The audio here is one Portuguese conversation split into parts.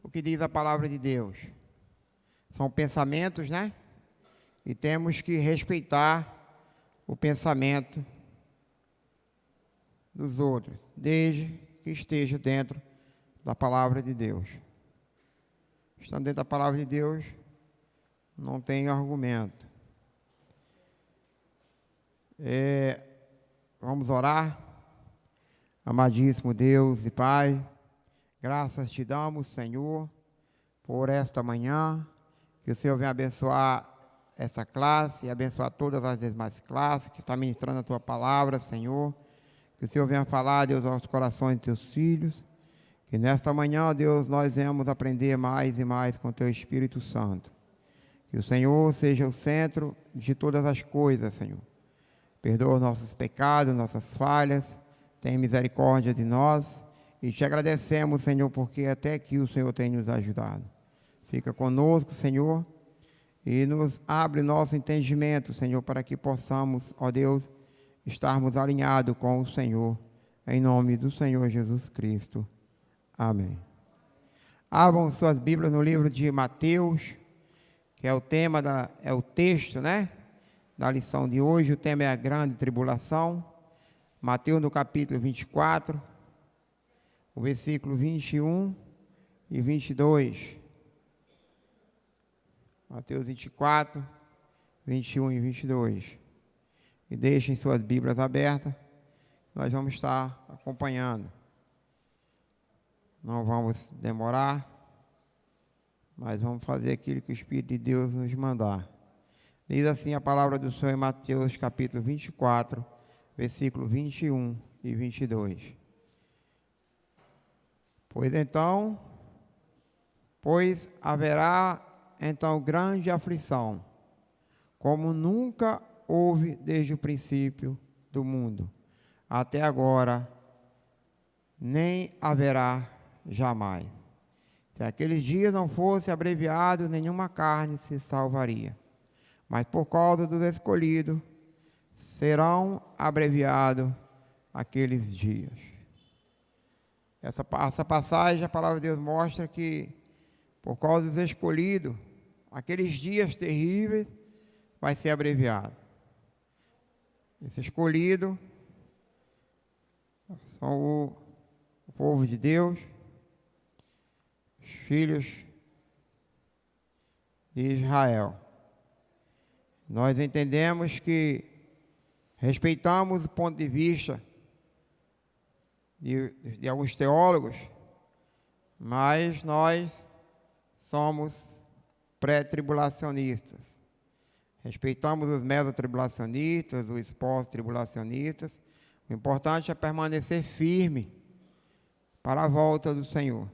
o que diz a palavra de Deus. São pensamentos, né? E temos que respeitar o pensamento dos outros, desde que esteja dentro da palavra de Deus. Estando dentro da palavra de Deus, não tem argumento. Vamos orar. Amadíssimo Deus e Pai, graças te damos, Senhor, por esta manhã, que o Senhor venha abençoar essa classe e abençoar todas as demais classes que estão ministrando a Tua palavra, Senhor, que o Senhor venha falar, Deus, aos corações de Teus filhos, que nesta manhã, Deus, nós venhamos aprender mais e mais com Teu Espírito Santo, que o Senhor seja o centro de todas as coisas, Senhor, perdoa os nossos pecados, nossas falhas, tem misericórdia de nós e te agradecemos, Senhor, porque até aqui o Senhor tem nos ajudado. Fica conosco, Senhor, e nos abre nosso entendimento, Senhor, para que possamos, ó Deus, estarmos alinhados com o Senhor, em nome do Senhor Jesus Cristo. Amém. Abram suas Bíblias no livro de Mateus, que é o tema, é o texto, né, da lição de hoje. O tema é a grande tribulação. Mateus no capítulo 24, o versículo 21 e 22. Mateus 24, 21 e 22. E deixem suas Bíblias abertas, nós vamos estar acompanhando. Não vamos demorar, mas vamos fazer aquilo que o Espírito de Deus nos mandar. Diz assim a palavra do Senhor em Mateus capítulo 24, versículo 21 e 22. Pois haverá então grande aflição, como nunca houve desde o princípio do mundo, até agora, nem haverá jamais. Se aqueles dias não fosse abreviado, nenhuma carne se salvaria. Mas por causa dos escolhidos, serão abreviados aqueles dias. Essa passagem, a palavra de Deus mostra que, por causa dos escolhidos, aqueles dias terríveis vai ser abreviado. Esse escolhido são o povo de Deus, os filhos de Israel. Nós entendemos que respeitamos o ponto de vista de alguns teólogos, mas nós somos pré-tribulacionistas. Respeitamos os mesotribulacionistas, os pós-tribulacionistas. O importante é permanecer firme para a volta do Senhor.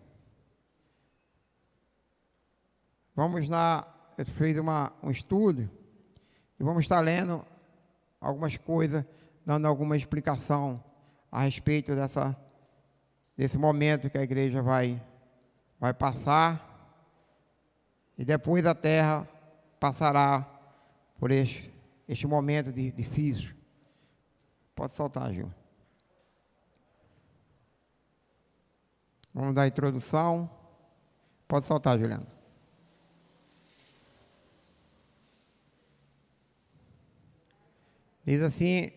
Eu fiz um estudo e vamos estar lendo algumas coisas, dando alguma explicação a respeito desse momento que a igreja vai passar, e depois a terra passará por este momento difícil. Pode soltar, Gil. Vamos dar a introdução. Pode soltar, Juliana. Diz assim,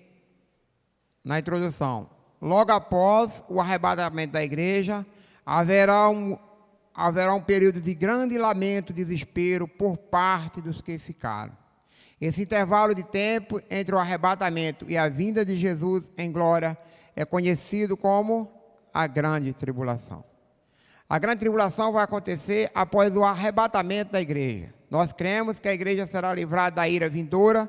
na introdução: logo após o arrebatamento da igreja, haverá um período de grande lamento e desespero por parte dos que ficaram. Esse intervalo de tempo entre o arrebatamento e a vinda de Jesus em glória é conhecido como a grande tribulação. A grande tribulação vai acontecer após o arrebatamento da igreja. Nós cremos que a igreja será livrada da ira vindoura.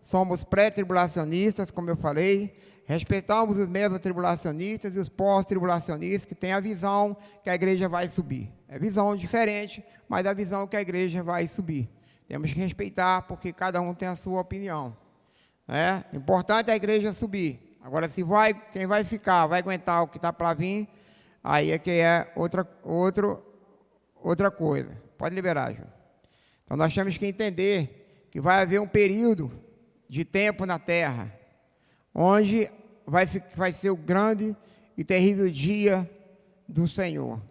Somos pré-tribulacionistas, como eu falei. Respeitamos os mesotribulacionistas e os pós-tribulacionistas, que têm a visão que a igreja vai subir. É visão diferente, mas a visão que a igreja vai subir. Temos que respeitar, porque cada um tem a sua opinião. Importante é a igreja subir. Agora, quem vai ficar, vai aguentar o que está para vir, aí é que é outra coisa. Pode liberar, João. Então, nós temos que entender que vai haver um período de tempo na terra, onde vai ser o grande e terrível dia do Senhor.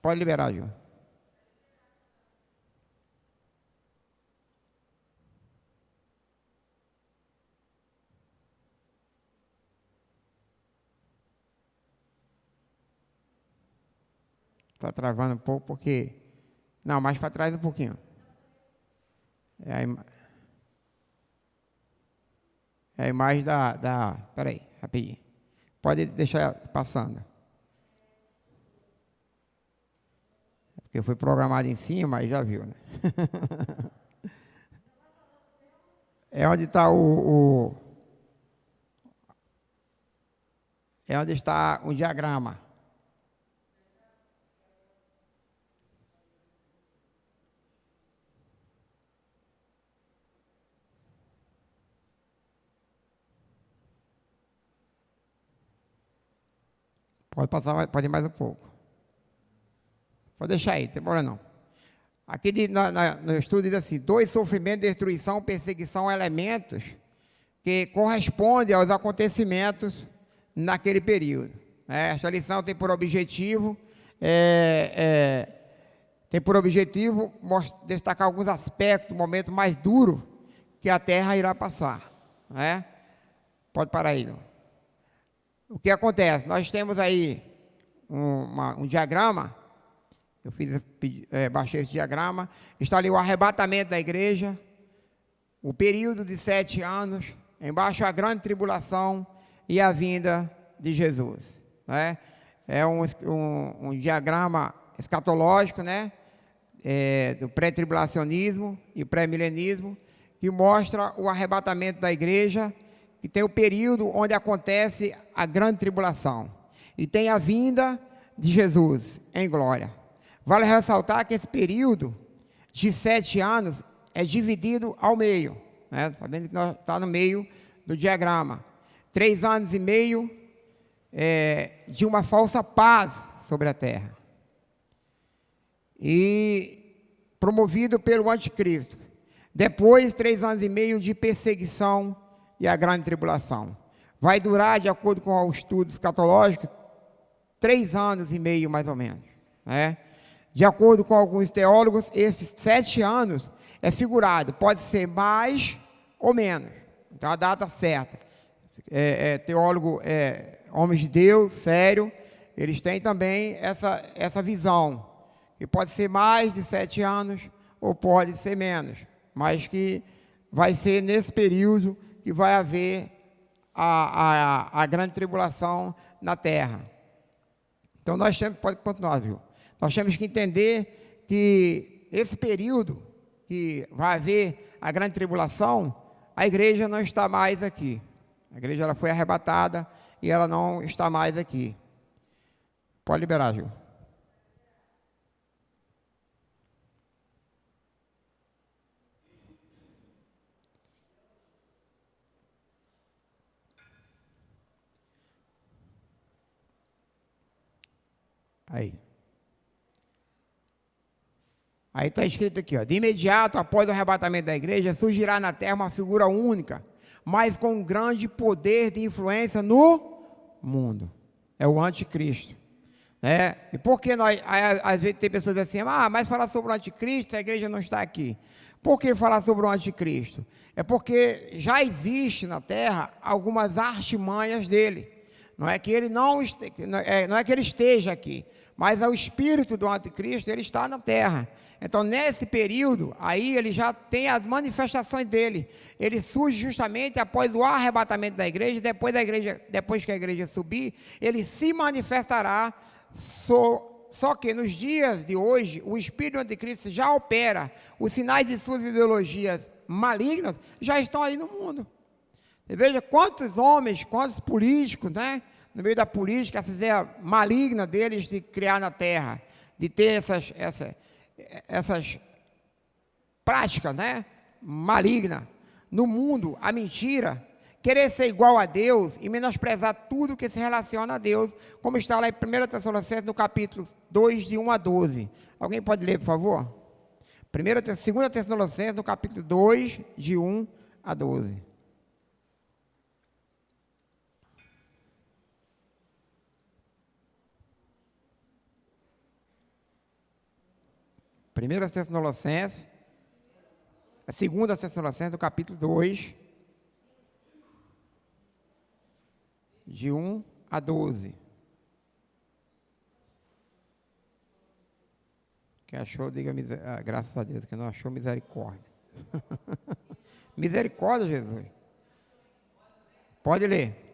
Pode liberar, Gil. Está travando um pouco porque... Não, mais para trás um pouquinho. É a imagem da... Peraí, rapidinho. Pode deixar passando. Porque foi programado em cima, aí já viu, né? É onde está É onde está o diagrama. Pode passar, pode ir mais um pouco. Pode deixar aí, não tem problema não. Aqui no estudo diz assim: dois sofrimentos, destruição, perseguição, elementos que correspondem aos acontecimentos naquele período. Esta lição tem por objetivo destacar alguns aspectos do momento mais duro que a Terra irá passar. Pode parar aí. Não? O que acontece? Nós temos aí um diagrama. Eu baixei esse diagrama. Está ali o arrebatamento da igreja, o período de 7 anos, embaixo a grande tribulação e a vinda de Jesus. É um diagrama escatológico, do pré-tribulacionismo e pré-milenismo, que mostra o arrebatamento da igreja, que tem o período onde acontece a grande tribulação, e tem a vinda de Jesus em glória. Vale ressaltar que esse período de 7 anos é dividido ao meio, sabendo que nós está no meio do diagrama. 3 anos e meio de uma falsa paz sobre a terra, e promovido pelo anticristo. Depois, 3 anos e meio de perseguição e a grande tribulação. Vai durar, de acordo com o estudo escatológico, 3 anos e meio, mais ou menos. De acordo com alguns teólogos, esses 7 anos é figurado, pode ser mais ou menos. Então, a data certa. Teólogo, homens de Deus, sério, eles têm também essa visão, que pode ser mais de 7 anos ou pode ser menos, mas que vai ser nesse período que vai haver a grande tribulação na terra. Então, nós temos, pode continuar, viu? Nós temos que entender que esse período que vai haver a grande tribulação, a igreja não está mais aqui. A igreja ela foi arrebatada e ela não está mais aqui. Pode liberar, Gil. Aí está escrito aqui, de imediato, após o arrebatamento da igreja, surgirá na terra uma figura única, mas com um grande poder de influência no mundo. É o anticristo. E por que às vezes tem pessoas assim, mas falar sobre o anticristo, a igreja não está aqui. Por que falar sobre o anticristo? É porque já existe na terra algumas artimanhas dele. Não é que ele não é que ele esteja aqui, mas o espírito do anticristo, ele está na terra. Então, nesse período, aí ele já tem as manifestações dele. Ele surge justamente após o arrebatamento da igreja, depois que a igreja subir, ele se manifestará. Só que nos dias de hoje, o espírito do anticristo já opera. Os sinais de suas ideologias malignas já estão aí no mundo. Você veja quantos homens, quantos políticos, no meio da política, essa ideia maligna deles de criar na terra, de ter essas práticas, malignas. No mundo, a mentira, querer ser igual a Deus e menosprezar tudo que se relaciona a Deus, como está lá em 1 Tessalonicenses, no capítulo 2, de 1 a 12. Alguém pode ler, por favor? 2 Tessalonicenses, no capítulo 2, de 1 a 12. 1 Tessalonicenses, a 2 Tessalonicenses, do capítulo 2, de 1 a 12. Quem achou, diga graças a Deus. Quem não achou, misericórdia. Misericórdia, Jesus. Pode ler.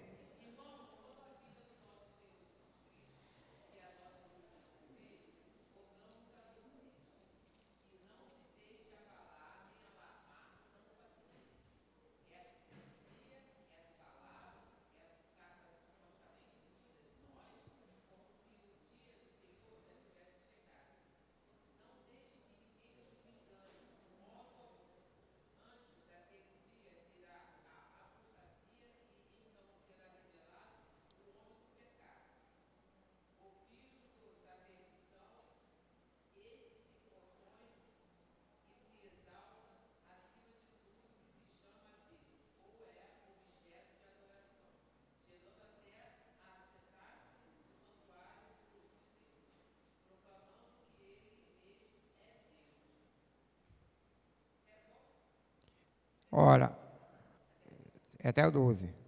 Ora, é até o 12.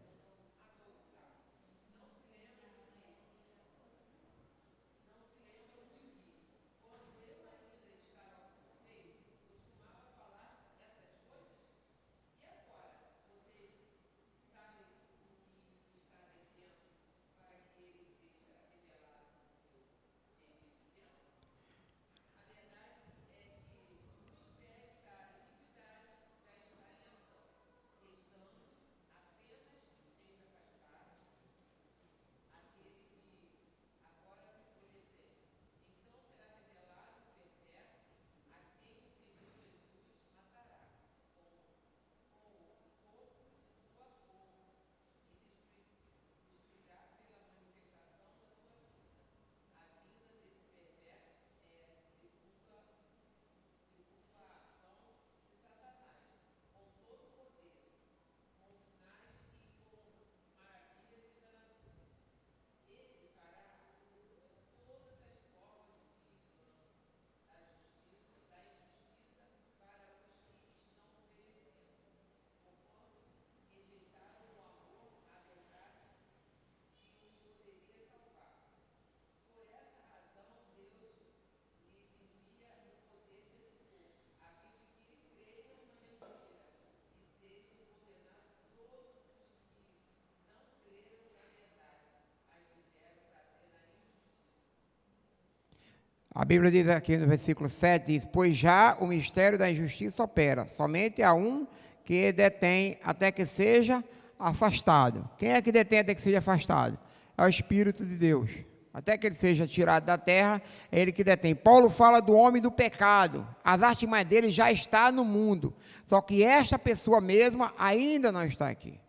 A Bíblia diz aqui no versículo 7, diz, pois já o mistério da injustiça opera, somente há um que detém até que seja afastado. Quem é que detém até que seja afastado? É o Espírito de Deus. Até que ele seja tirado da terra, é ele que detém. Paulo fala do homem do pecado. As artimanhas dele já estão no mundo. Só que esta pessoa mesma ainda não está aqui.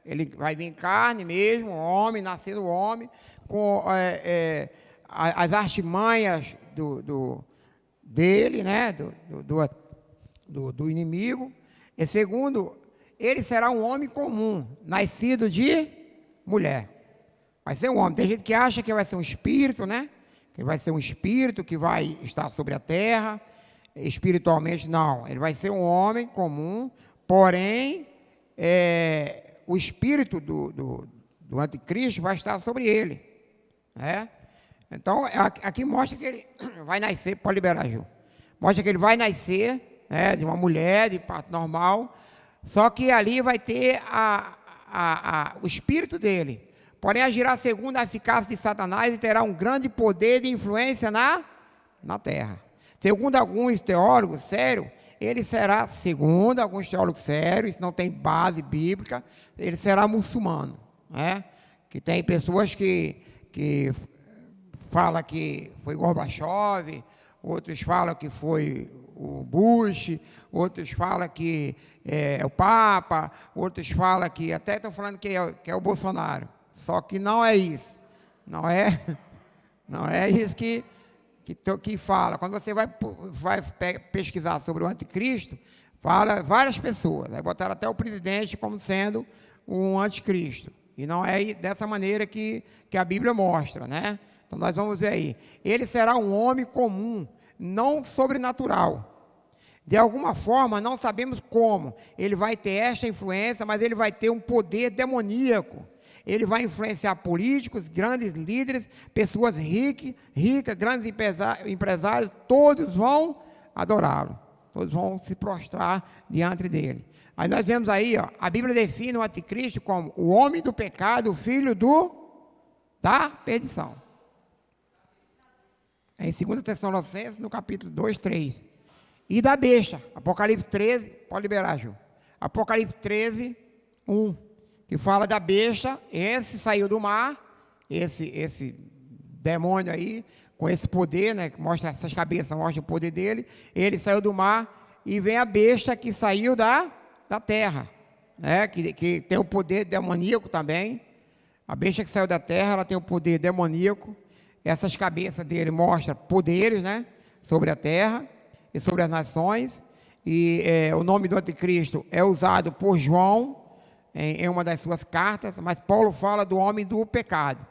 Ele vai vir em carne mesmo, homem, nascendo homem, com as artimanhas dele, né? do inimigo. E segundo, ele será um homem comum, nascido de mulher. Vai ser um homem. Tem gente que acha que vai ser um espírito, né? Que vai ser um espírito que vai estar sobre a terra. Espiritualmente, não. Ele vai ser um homem comum, porém, o espírito do anticristo vai estar sobre ele. Né? Então, aqui mostra que ele vai nascer, pode liberar, Gil. Mostra que ele vai nascer, né, de uma mulher, de parto normal, só que ali vai ter o espírito dele. Porém, agirá segundo a eficácia de Satanás e terá um grande poder de influência na terra. Segundo alguns teólogos sérios, ele será, segundo alguns teólogos sérios, isso não tem base bíblica, ele será muçulmano. Né? Que tem pessoas que falam que foi Gorbachev, outros falam que foi o Bush, outros falam que é o Papa, outros falam que, até estão falando que é o Bolsonaro. Só que não é isso. Não é isso que fala. Quando você vai pesquisar sobre o anticristo, fala várias pessoas. Aí botaram até o presidente como sendo um anticristo. E não é dessa maneira que a Bíblia mostra, né? Então nós vamos ver aí. Ele será um homem comum, não sobrenatural. De alguma forma, não sabemos como, ele vai ter esta influência, mas ele vai ter um poder demoníaco. Ele vai influenciar políticos, grandes líderes, pessoas ricas, grandes empresários, todos vão adorá-lo, todos vão se prostrar diante dele. Aí nós vemos aí, ó, a Bíblia define o anticristo como o homem do pecado, o filho da perdição. Em 2 Tessalonicenses, no capítulo 2, 3. E da besta, Apocalipse 13, pode liberar, Ju. Apocalipse 13, 1, que fala da besta, esse saiu do mar, esse demônio aí, com esse poder, né, que mostra essas cabeças, mostra o poder dele, ele saiu do mar, e vem a besta que saiu da terra, né, que tem um poder demoníaco também. A besta que saiu da terra, ela tem um poder demoníaco. Essas cabeças dele mostram poderes, né, sobre a terra e sobre as nações, e o nome do anticristo é usado por João em uma das suas cartas, mas Paulo fala do homem do pecado.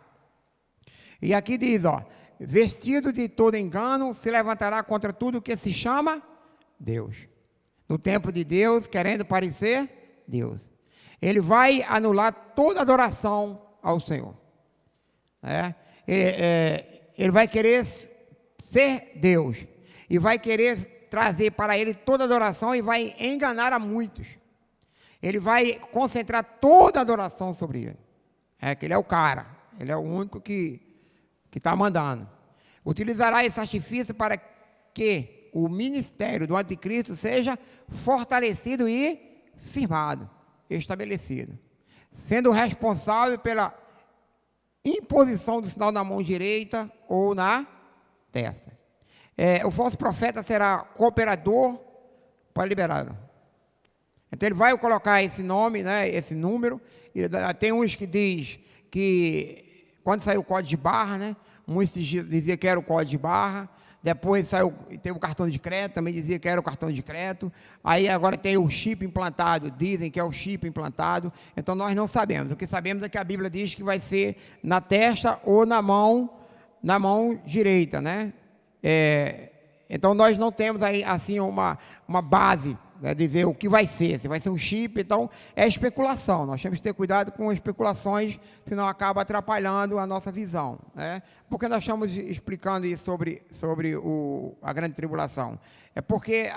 E aqui diz, ó, vestido de todo engano, se levantará contra tudo que se chama Deus. No templo de Deus, querendo parecer Deus. Ele vai anular toda adoração ao Senhor. Ele vai querer ser Deus. E vai querer trazer para ele toda adoração e vai enganar a muitos. Ele vai concentrar toda a adoração sobre ele. Que ele é o cara, ele é o único que está mandando. Utilizará esse artifício para que o ministério do anticristo seja fortalecido e firmado, estabelecido, sendo responsável pela imposição do sinal na mão direita ou na testa. O falso profeta será cooperador para liberá-lo. Então ele vai colocar esse nome, né, esse número, e tem uns que diz que quando saiu o código de barra, né, muitos diziam que era o código de barra, depois teve o cartão de crédito, também dizia que era o cartão de crédito, aí agora tem o chip implantado, dizem que é o chip implantado, então nós não sabemos. O que sabemos é que a Bíblia diz que vai ser na testa ou na mão direita, né? Então nós não temos aí assim uma base, né, dizer o que vai ser, se vai ser um chip. Então é especulação, nós temos que ter cuidado com especulações, senão acaba atrapalhando a nossa visão, né? Porque nós estamos explicando isso sobre a grande tribulação, porque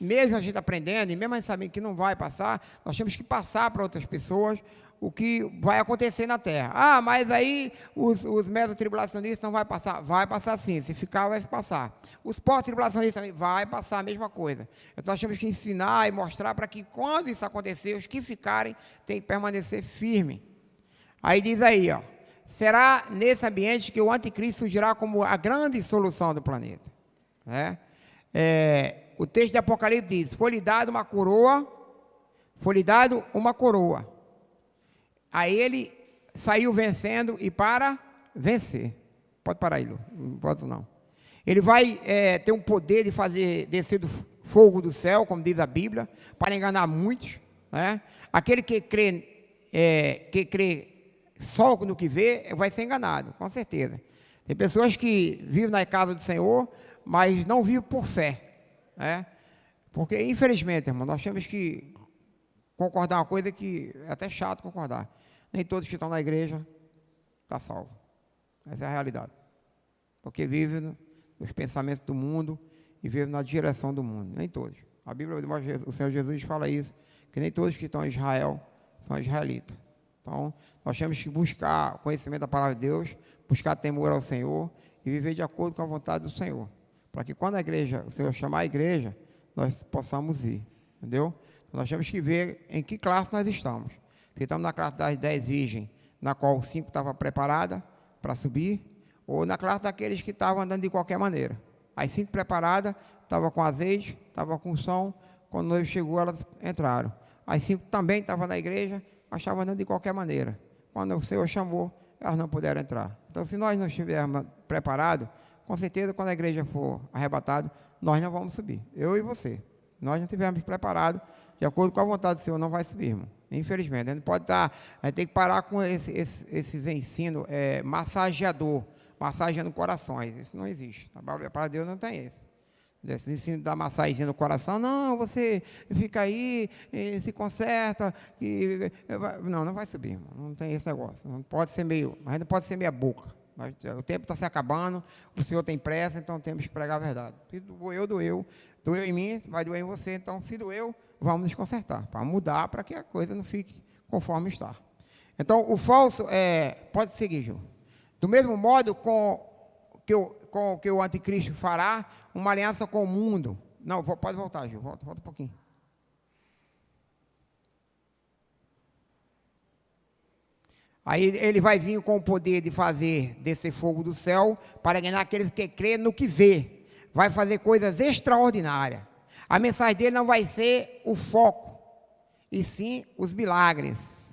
mesmo a gente aprendendo, e mesmo a gente sabendo que não vai passar, nós temos que passar para outras pessoas o que vai acontecer na terra. Mas aí os mesotribulacionistas não vai passar. Vai passar sim, se ficar vai passar. Os pós-tribulacionistas também vai passar a mesma coisa. Então nós temos que ensinar e mostrar para que quando isso acontecer, os que ficarem têm que permanecer firmes. Aí diz aí, ó, será nesse ambiente que o anticristo surgirá como a grande solução do planeta, né? O texto de Apocalipse diz, foi-lhe dado uma coroa, a ele saiu vencendo e para vencer. Pode parar aí, Lu. Não pode não. Ele vai ter um poder de fazer descer do fogo do céu, como diz a Bíblia, para enganar muitos, né? Aquele que crê só no que vê, vai ser enganado, com certeza. Tem pessoas que vivem na casa do Senhor, mas não vivem por fé, né? Porque, infelizmente, irmão, nós temos que concordar uma coisa que é até chato concordar. Nem todos que estão na igreja estão salvos. Essa é a realidade. Porque vivem nos pensamentos do mundo e vivem na direção do mundo. Nem todos. A Bíblia, o Senhor Jesus fala isso, que nem todos que estão em Israel são israelitas. Então, nós temos que buscar conhecimento da palavra de Deus, buscar temor ao Senhor e viver de acordo com a vontade do Senhor. Para que quando o Senhor chamar a igreja, nós possamos ir. Entendeu? Então, nós temos que ver em que classe nós estamos. Se estamos na classe das 10 virgens, na qual 5 estavam preparadas para subir, ou na classe daqueles que estavam andando de qualquer maneira. As 5 preparadas, estavam com azeite, estavam com unção, quando o noivo chegou, elas entraram. As 5 também estavam na igreja, mas estavam andando de qualquer maneira. Quando o Senhor chamou, elas não puderam entrar. Então, se nós não estivermos preparados, com certeza, quando a igreja for arrebatada, nós não vamos subir. Eu e você. Nós não estivermos preparados, de acordo com a vontade do Senhor, não vai subir, irmão. Infelizmente, a gente pode estar, a gente tem que parar com esses ensinos massageando corações. Isso não existe. A palavra de Deus não tem isso. Esse ensino da massagem no coração, não, você fica aí, se conserta, não, não vai subir, irmão, não tem esse negócio, não pode ser meio, mas não pode ser meia boca. O tempo está se acabando, o Senhor tem pressa, então temos que pregar a verdade. Se doeu em mim, vai doer em você, então se doeu, vamos nos consertar, para mudar, para que a coisa não fique conforme está. Então, o falso, pode seguir, Gil. Do mesmo modo, com que o anticristo fará, uma aliança com o mundo. Não, pode voltar, Gil, volta um pouquinho. Aí ele vai vir com o poder de fazer descer fogo do céu para enganar aqueles que crêem no que vê. Vai fazer coisas extraordinárias. A mensagem dele não vai ser o foco, e sim os milagres.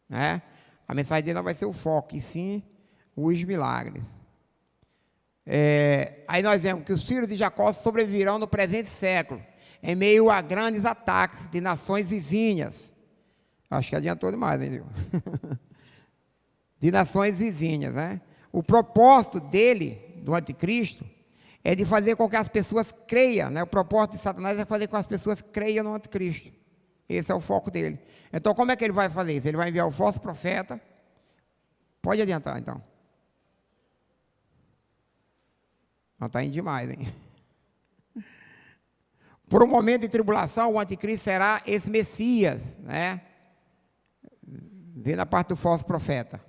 Né? A mensagem dele não vai ser o foco, e sim os milagres. Aí nós vemos que os filhos de Jacó sobreviverão no presente século, em meio a grandes ataques de nações vizinhas. Acho que adiantou demais, hein, viu? De nações vizinhas, né? O propósito dele, do anticristo, é de fazer com que as pessoas creiam, né? O propósito de Satanás é fazer com que as pessoas creiam no anticristo. Esse é o foco dele. Então, como é que ele vai fazer isso? Ele vai enviar o falso profeta. Pode adiantar, então. Não está indo demais, hein? Por um momento de tribulação, o anticristo será esse Messias, né? Vê na parte do falso profeta.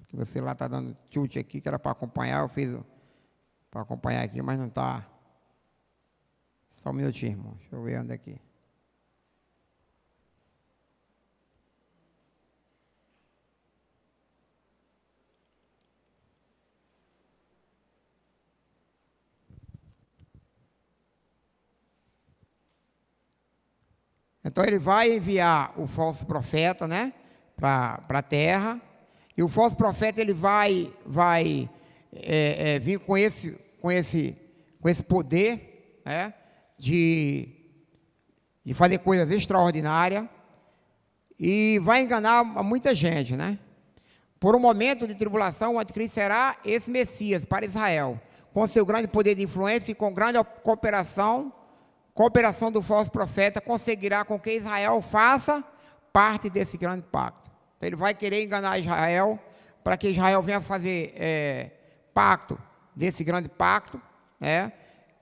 Que você lá está dando chute aqui, que era para acompanhar, eu fiz para acompanhar aqui, mas não está. Só um minutinho, irmão. Deixa eu ver onde é aqui. Então ele vai enviar o falso profeta, né, para a terra, e o falso profeta ele vai vir com esse poder, né, de fazer coisas extraordinárias, e vai enganar muita gente, né? Por um momento de tribulação, o anticristo será esse Messias para Israel, com seu grande poder de influência e com grande cooperação do falso profeta, conseguirá com que Israel faça parte desse grande pacto. Então, ele vai querer enganar Israel, para que Israel venha fazer pacto desse grande pacto, né,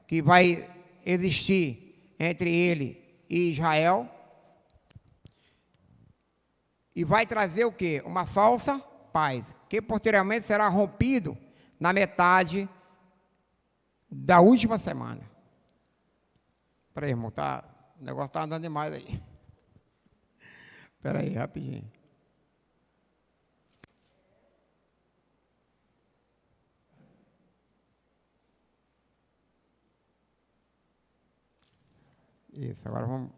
que vai existir entre ele e Israel, e vai trazer o quê? Uma falsa paz, que posteriormente será rompido na metade da última semana. Espera aí, irmão, o negócio está andando demais aí. Espera aí, rapidinho. Isso, agora vamos...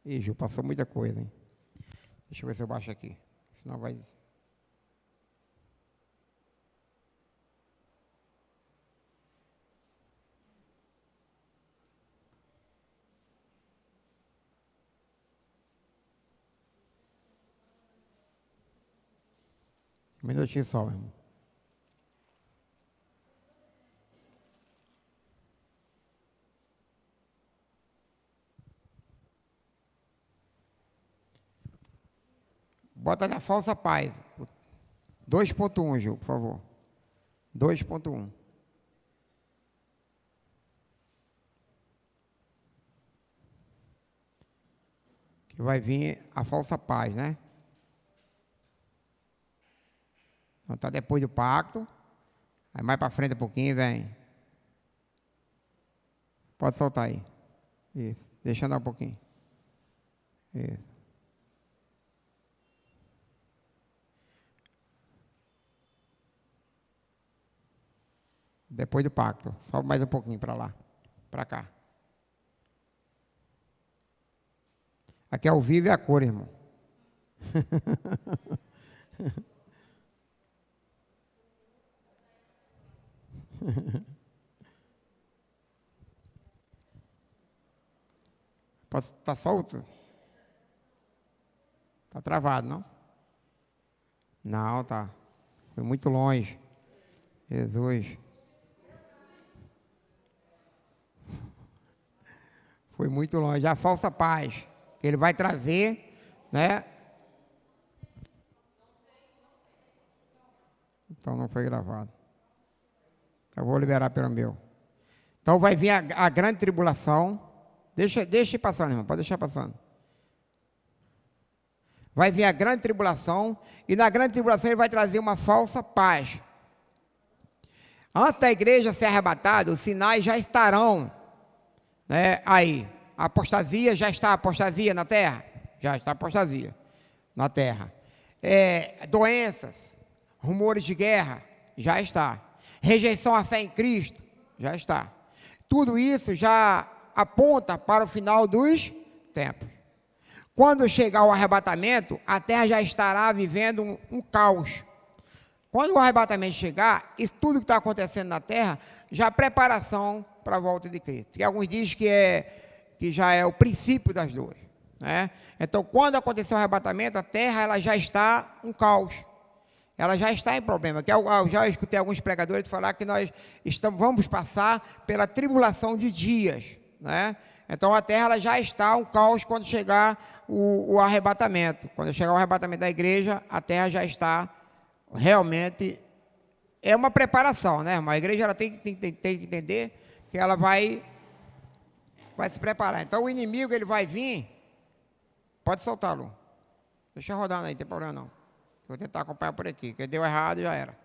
Ih, Gil, passou muita coisa, hein? Deixa eu ver se eu baixo aqui, senão vai... Um minutinho só, meu irmão. Bota na falsa paz. 2.1, Gil, por favor. 2.1. Que vai vir a falsa paz, né? Então está depois do pacto. Aí mais para frente um pouquinho, vem. Pode soltar aí. Isso. Deixa andar um pouquinho. Isso. Depois do pacto. Sobe mais um pouquinho para lá. Para cá. Aqui é ao vivo e a cor, irmão. Está solto? Está travado, não? Não, tá. Foi muito longe. Jesus. Foi muito longe. A falsa paz que ele vai trazer, né? Então não foi gravado. Eu vou liberar pelo meu. Então vai vir a grande tribulação. Deixa ir passando, irmão. Pode deixar passando. Vai vir a grande tribulação. E na grande tribulação ele vai trazer uma falsa paz. Antes da igreja ser arrebatada, os sinais já estarão, né, aí. A apostasia, já está a apostasia na terra? Já está a apostasia na terra. Doenças, rumores de guerra, já está. Rejeição à fé em Cristo, já está. Tudo isso já aponta para o final dos tempos. Quando chegar o arrebatamento, a terra já estará vivendo um caos. Quando o arrebatamento chegar, isso tudo que está acontecendo na terra, já é preparação para a volta de Cristo. E alguns dizem que já é o princípio das dores, né? Então, quando acontecer o arrebatamento, a terra ela já está um caos. Ela já está em problema. Eu já escutei alguns pregadores falar que nós vamos passar pela tribulação de dias, né? Então, a terra ela já está um caos quando chegar o arrebatamento. Quando chegar o arrebatamento da igreja, a terra já está realmente... É uma preparação, né, irmão? A igreja ela tem que entender que ela vai se preparar. Então, o inimigo ele vai vir... Pode soltá-lo. Deixa rodando aí, não tem problema não. Vou tentar acompanhar por aqui, que deu errado e já era.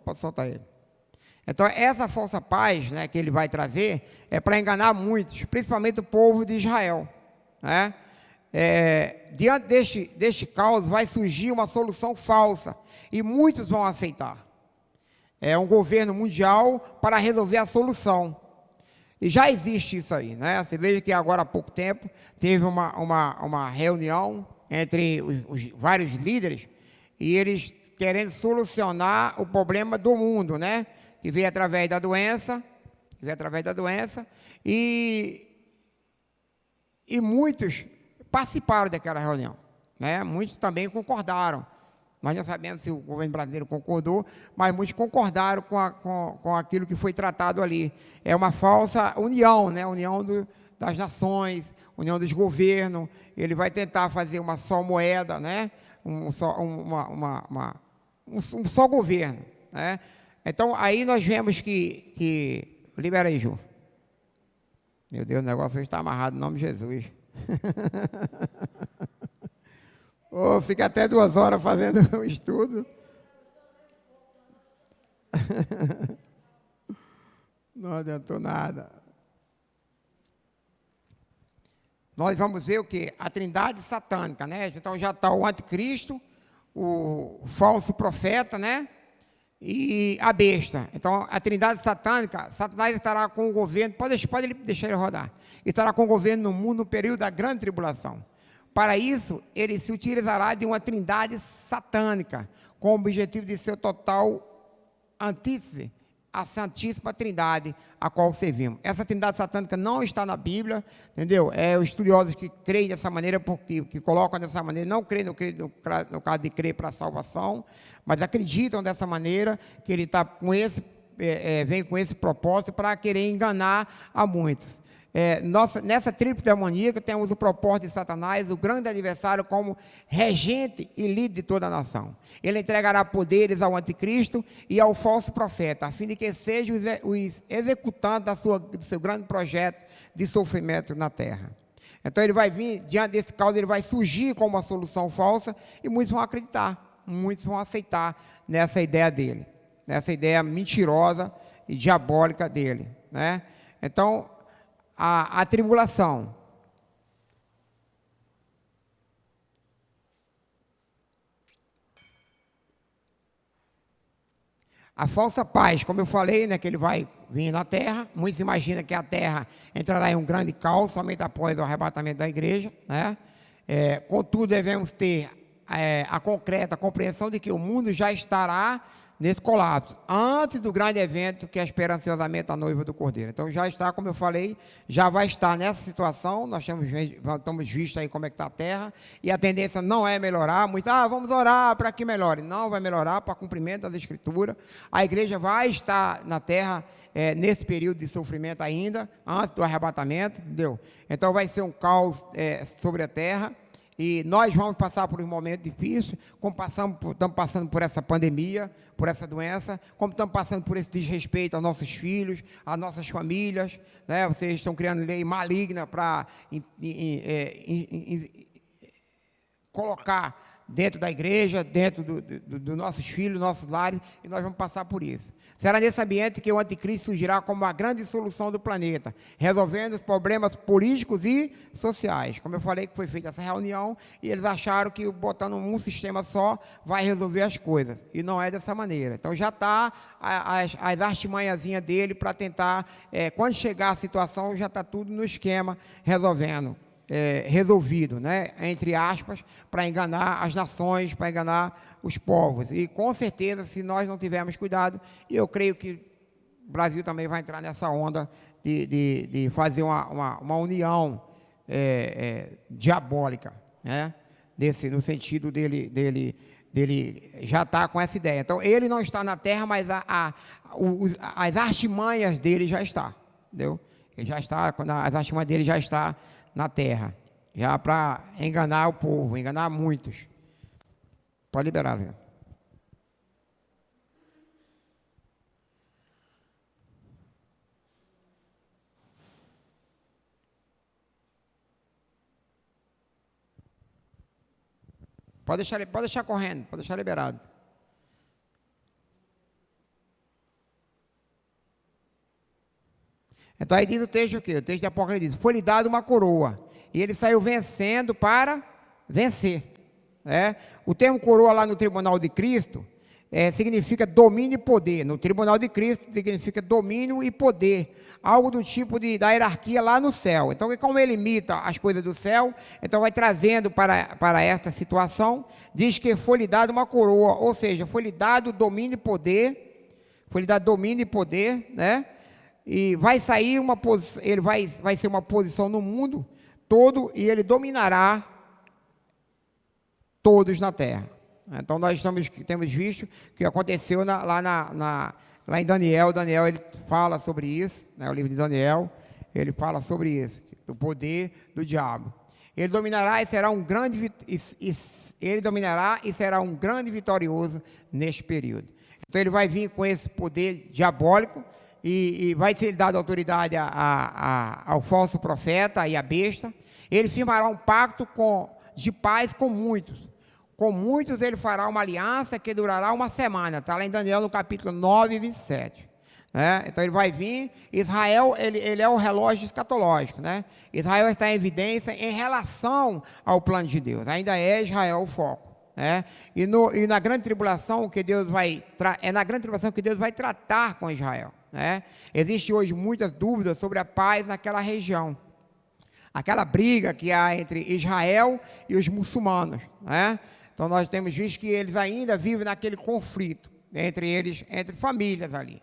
Pode soltar ele. Então, essa falsa paz, né, que ele vai trazer é para enganar muitos, principalmente o povo de Israel, né? Diante deste caos vai surgir uma solução falsa e muitos vão aceitar. É um governo mundial para resolver a solução. E já existe isso aí, né? Você veja que agora há pouco tempo teve uma reunião entre os vários líderes e eles querendo solucionar o problema do mundo, né? Que veio através da doença, e muitos participaram daquela reunião, né? Muitos também concordaram. Nós não sabemos se o governo brasileiro concordou, mas muitos concordaram com aquilo que foi tratado ali. É uma falsa união, né? União das nações, união dos governos. Ele vai tentar fazer uma só moeda, né? Um só governo, né? Então, aí nós vemos que... Libera aí, Ju. Meu Deus, o negócio hoje está amarrado em nome de Jesus. Fica até 2 horas fazendo o estudo. Não adiantou nada. Nós vamos ver o quê? A trindade satânica, né? Então já está o anticristo, o falso profeta, né? E a besta. Então, a trindade satânica, Satanás estará com o governo, pode deixar ele rodar, estará com o governo no mundo no período da grande tribulação. Para isso, ele se utilizará de uma trindade satânica, com o objetivo de ser total antítese à Santíssima Trindade, a qual servimos. Essa trindade satânica não está na Bíblia, entendeu? Os estudiosos que creem dessa maneira, que colocam dessa maneira, não creem no caso de crer para a salvação, mas acreditam dessa maneira, que ele está vem com esse propósito para querer enganar a muitos. Nessa tríplice demoníaca temos o propósito de Satanás, o grande adversário, como regente e líder de toda a nação. Ele entregará poderes ao anticristo e ao falso profeta, a fim de que sejam os executantes do seu grande projeto de sofrimento na terra. Então ele vai vir, diante desse caos, ele vai surgir como uma solução falsa e muitos vão acreditar, muitos vão aceitar nessa ideia dele, nessa ideia mentirosa e diabólica dele, né? Então, a tribulação. A falsa paz, como eu falei, né, que ele vai vir na terra. Muitos imaginam que a terra entrará em um grande caos somente após o arrebatamento da igreja, né? Contudo, devemos ter a concreta compreensão de que o mundo já estará nesse colapso, antes do grande evento que é esperanciosamente a noiva do Cordeiro. Então já está, como eu falei, já vai estar nessa situação. Nós estamos visto aí como é que está a terra, e a tendência não é melhorar. Muitos, vamos orar para que melhore. Não vai melhorar, para cumprimento das Escrituras. A igreja vai estar na terra nesse período de sofrimento ainda, antes do arrebatamento, entendeu? Então vai ser um caos sobre a terra. E nós vamos passar por um momento difícil, como estamos passando por essa pandemia, por essa doença, como estamos passando por esse desrespeito aos nossos filhos, às nossas famílias, né? Vocês estão criando lei maligna para colocar dentro da igreja, dentro dos nossos filhos, nossos lares, e nós vamos passar por isso. Será nesse ambiente que o anticristo surgirá como a grande solução do planeta, resolvendo os problemas políticos e sociais. Como eu falei, que foi feita essa reunião, e eles acharam que botando um sistema só vai resolver as coisas, e não é dessa maneira. Então já está as artimanhazinhas dele para tentar, quando chegar a situação, já está tudo no esquema resolvido, né, entre aspas, para enganar as nações, para enganar os povos. E com certeza, se nós não tivermos cuidado, e eu creio que o Brasil também vai entrar nessa onda de fazer uma união diabólica, né, no sentido dele já está com essa ideia. Então, ele não está na terra, mas as artimanhas dele já está, entendeu? Ele já está, quando as artimanhas dele já está na terra, já para enganar o povo, enganar muitos. Pode liberar, Léo. Pode deixar correndo, pode deixar liberado. Então aí diz o texto o quê? O texto de Apocalipse diz: foi-lhe dado uma coroa, e ele saiu vencendo para vencer. O termo coroa lá no tribunal de Cristo significa domínio e poder. No tribunal de Cristo significa domínio e poder, algo do tipo da hierarquia lá no céu. Então, como ele imita as coisas do céu, então vai trazendo para esta situação, diz que foi-lhe dado uma coroa, ou seja, foi-lhe dado domínio e poder, né? E vai sair ele vai ser uma posição no mundo todo, e ele dominará todos na terra. Então nós temos visto que aconteceu lá em Daniel. Daniel, ele fala sobre isso, né? O livro de Daniel, ele fala sobre isso, do poder do diabo. Ele dominará e será um grande vitorioso neste período. Então ele vai vir com esse poder diabólico, e vai ser dado autoridade ao falso profeta e à besta. Ele firmará um pacto de paz com muitos. Com muitos ele fará uma aliança que durará uma semana. Está lá em Daniel, no capítulo 9, 27. Né? Então ele vai vir. Israel, ele é o relógio escatológico. Né? Israel está em evidência em relação ao plano de Deus. Ainda é Israel o foco. Né? E na grande tribulação que Deus vai tratar com Israel. Né? Existe hoje muitas dúvidas sobre a paz naquela região. Aquela briga que há entre Israel e os muçulmanos. Né? Então nós temos visto que eles ainda vivem naquele conflito entre eles, entre famílias ali.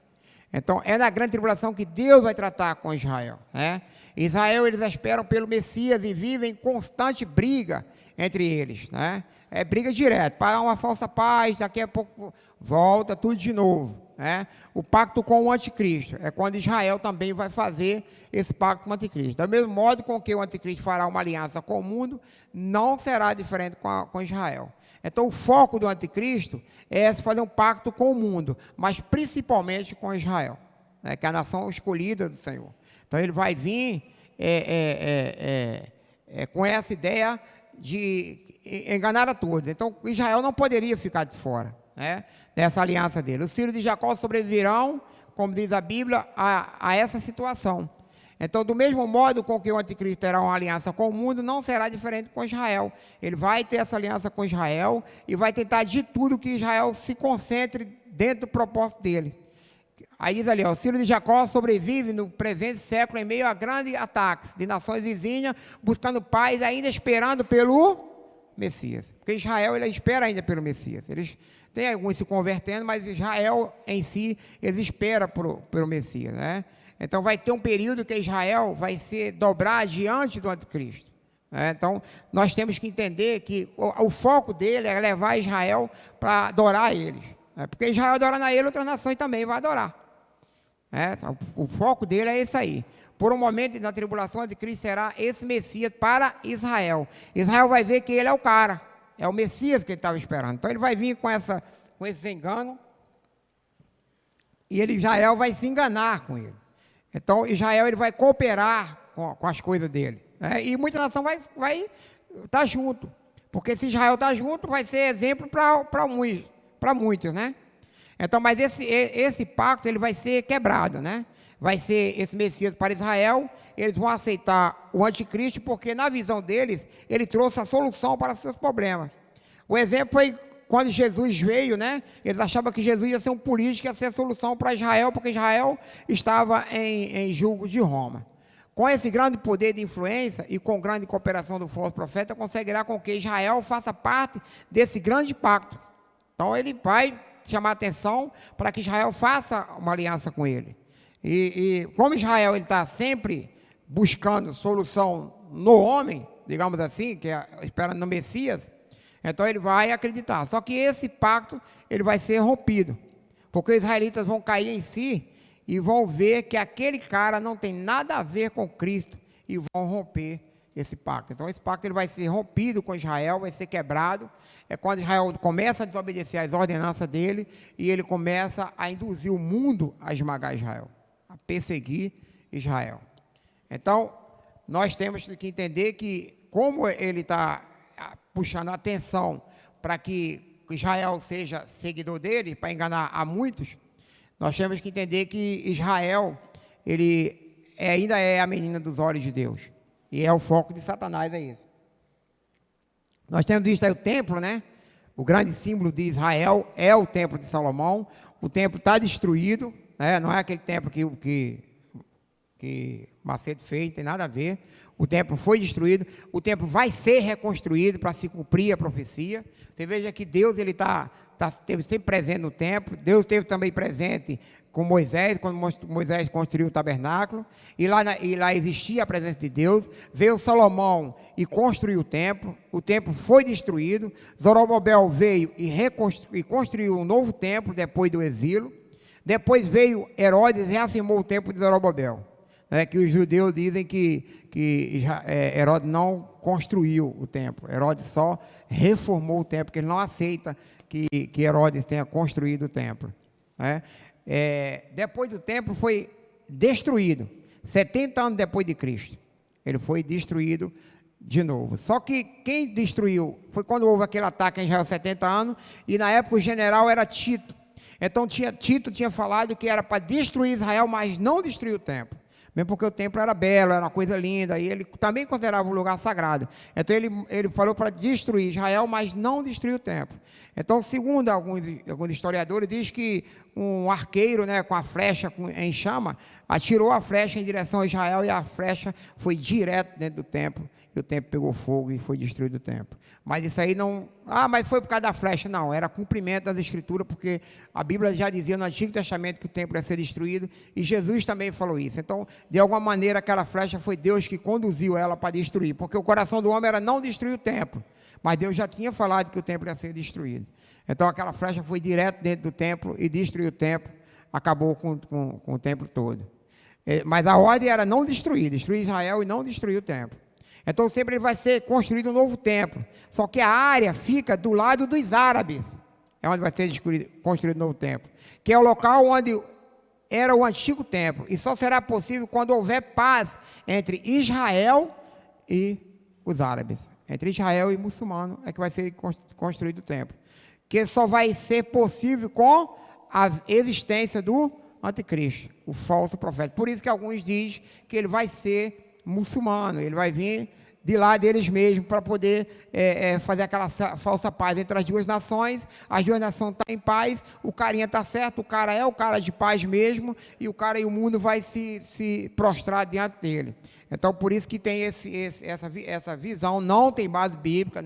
Então é na grande tribulação que Deus vai tratar com Israel. Né? Israel, eles esperam pelo Messias e vivem em constante briga entre eles. Né? É briga direta, para uma falsa paz, daqui a pouco volta tudo de novo. Né? O pacto com o anticristo é quando Israel também vai fazer esse pacto com o anticristo. Do mesmo modo com que o anticristo fará uma aliança com o mundo, não será diferente com Israel. Então o foco do anticristo é fazer um pacto com o mundo, mas principalmente com Israel, né? Que é a nação escolhida do Senhor. Então ele vai vir com essa ideia de enganar a todos. Então Israel não poderia ficar de fora, né, dessa aliança dele. Os filhos de Jacó sobreviverão, como diz a Bíblia, a essa situação. Então, do mesmo modo com que o anticristo terá uma aliança com o mundo, não será diferente com Israel. Ele vai ter essa aliança com Israel e vai tentar de tudo que Israel se concentre dentro do propósito dele. Aí diz ali, os filhos de Jacó sobrevivem no presente século em meio a grandes ataques de nações vizinhas, buscando paz, ainda esperando pelo Messias. Porque Israel, ele espera ainda pelo Messias. Eles têm alguns se convertendo, mas Israel em si, eles esperam pelo Messias, né? Então vai ter um período que Israel vai se dobrar diante do anticristo. Então, nós temos que entender que o foco dele é levar Israel para adorar eles. Porque Israel adorando a ele, outras nações também vão adorar. O foco dele é esse aí. Por um momento, na tribulação de Cristo, será esse Messias para Israel. Israel vai ver que ele é o cara, é o Messias que ele estava esperando. Então, ele vai vir com esse engano, e Israel vai se enganar com ele. Então, Israel ele vai cooperar com as coisas dele. E muita nação vai estar junto. Porque se Israel está junto, vai ser exemplo para muitos, né? Então, mas esse pacto ele vai ser quebrado, né? Vai ser esse Messias para Israel, eles vão aceitar o anticristo, porque na visão deles, ele trouxe a solução para os seus problemas. O exemplo foi quando Jesus veio, né? Eles achavam que Jesus ia ser um político, ia ser a solução para Israel, porque Israel estava em julgo de Roma. Com esse grande poder de influência e com grande cooperação do falso profeta, conseguirá com que Israel faça parte desse grande pacto. Então ele vai chamar a atenção para que Israel faça uma aliança com ele. E como Israel está sempre buscando solução no homem, digamos assim, que é esperando no Messias, então ele vai acreditar. Só que esse pacto ele vai ser rompido, porque os israelitas vão cair em si e vão ver que aquele cara não tem nada a ver com Cristo e vão romper esse pacto. Então esse pacto ele vai ser rompido com Israel, vai ser quebrado. É quando Israel começa a desobedecer às ordenanças dele e ele começa a induzir o mundo a esmagar Israel, a perseguir Israel. Então nós temos que entender que como ele está puxando a atenção para que Israel seja seguidor dele, para enganar a muitos, nós temos que entender que Israel, ele ainda é a menina dos olhos de Deus. E é o foco de Satanás, é isso. Nós temos visto aí o templo, né? O grande símbolo de Israel é o templo de Salomão. O templo está destruído, né? Não é aquele templo que Macedo fez, não tem nada a ver. O templo foi destruído. O templo vai ser reconstruído para se cumprir a profecia. Você veja que Deus ele esteve sempre presente no templo. Deus esteve também presente com Moisés, quando Moisés construiu o tabernáculo, e lá existia a presença de Deus. Veio Salomão e construiu o templo foi destruído. Zorobabel veio e construiu um novo templo depois do exílio. Depois veio Herodes e reafirmou o templo de Zorobabel, que os judeus dizem que Herodes não construiu o templo, Herodes só reformou o templo, porque ele não aceita que Herodes tenha construído o templo, né? Depois do templo foi destruído, 70 anos depois de Cristo, ele foi destruído de novo. Só que quem destruiu foi quando houve aquele ataque em Israel, 70 anos, e na época o general era Tito. Então Tito tinha falado que era para destruir Israel, mas não destruir o templo. Mesmo porque o templo era belo, era uma coisa linda, e ele também considerava um lugar sagrado. Então ele falou para destruir Israel, mas não destruir o templo. Então, segundo alguns historiadores, diz que um arqueiro, né, com a flecha em chama, atirou a flecha em direção a Israel e a flecha foi direto dentro do templo. E o templo pegou fogo e foi destruído o templo. Mas isso aí não... mas foi por causa da flecha. Não, era cumprimento das Escrituras, porque a Bíblia já dizia no Antigo Testamento que o templo ia ser destruído, e Jesus também falou isso. Então, de alguma maneira, aquela flecha foi Deus que conduziu ela para destruir, porque o coração do homem era não destruir o templo, mas Deus já tinha falado que o templo ia ser destruído. Então, aquela flecha foi direto dentro do templo e destruiu o templo, acabou com o templo todo. Mas a ordem era não destruir Israel e não destruir o templo. Então sempre ele vai ser construído um novo templo. Só que a área fica do lado dos árabes. É onde vai ser construído um novo templo. Que é o local onde era o antigo templo. E só será possível quando houver paz entre Israel e os árabes. Entre Israel e muçulmano é que vai ser construído o templo. Que só vai ser possível com a existência do anticristo, o falso profeta. Por isso que alguns dizem que ele vai ser muçulmano, ele vai vir de lá deles mesmos, para poder fazer aquela falsa paz entre as duas nações. As duas nações estão em paz, o carinha está certo, o cara é o cara de paz mesmo, e o cara e o mundo vai se prostrar diante dele. Então, por isso que tem essa visão, não tem base bíblica,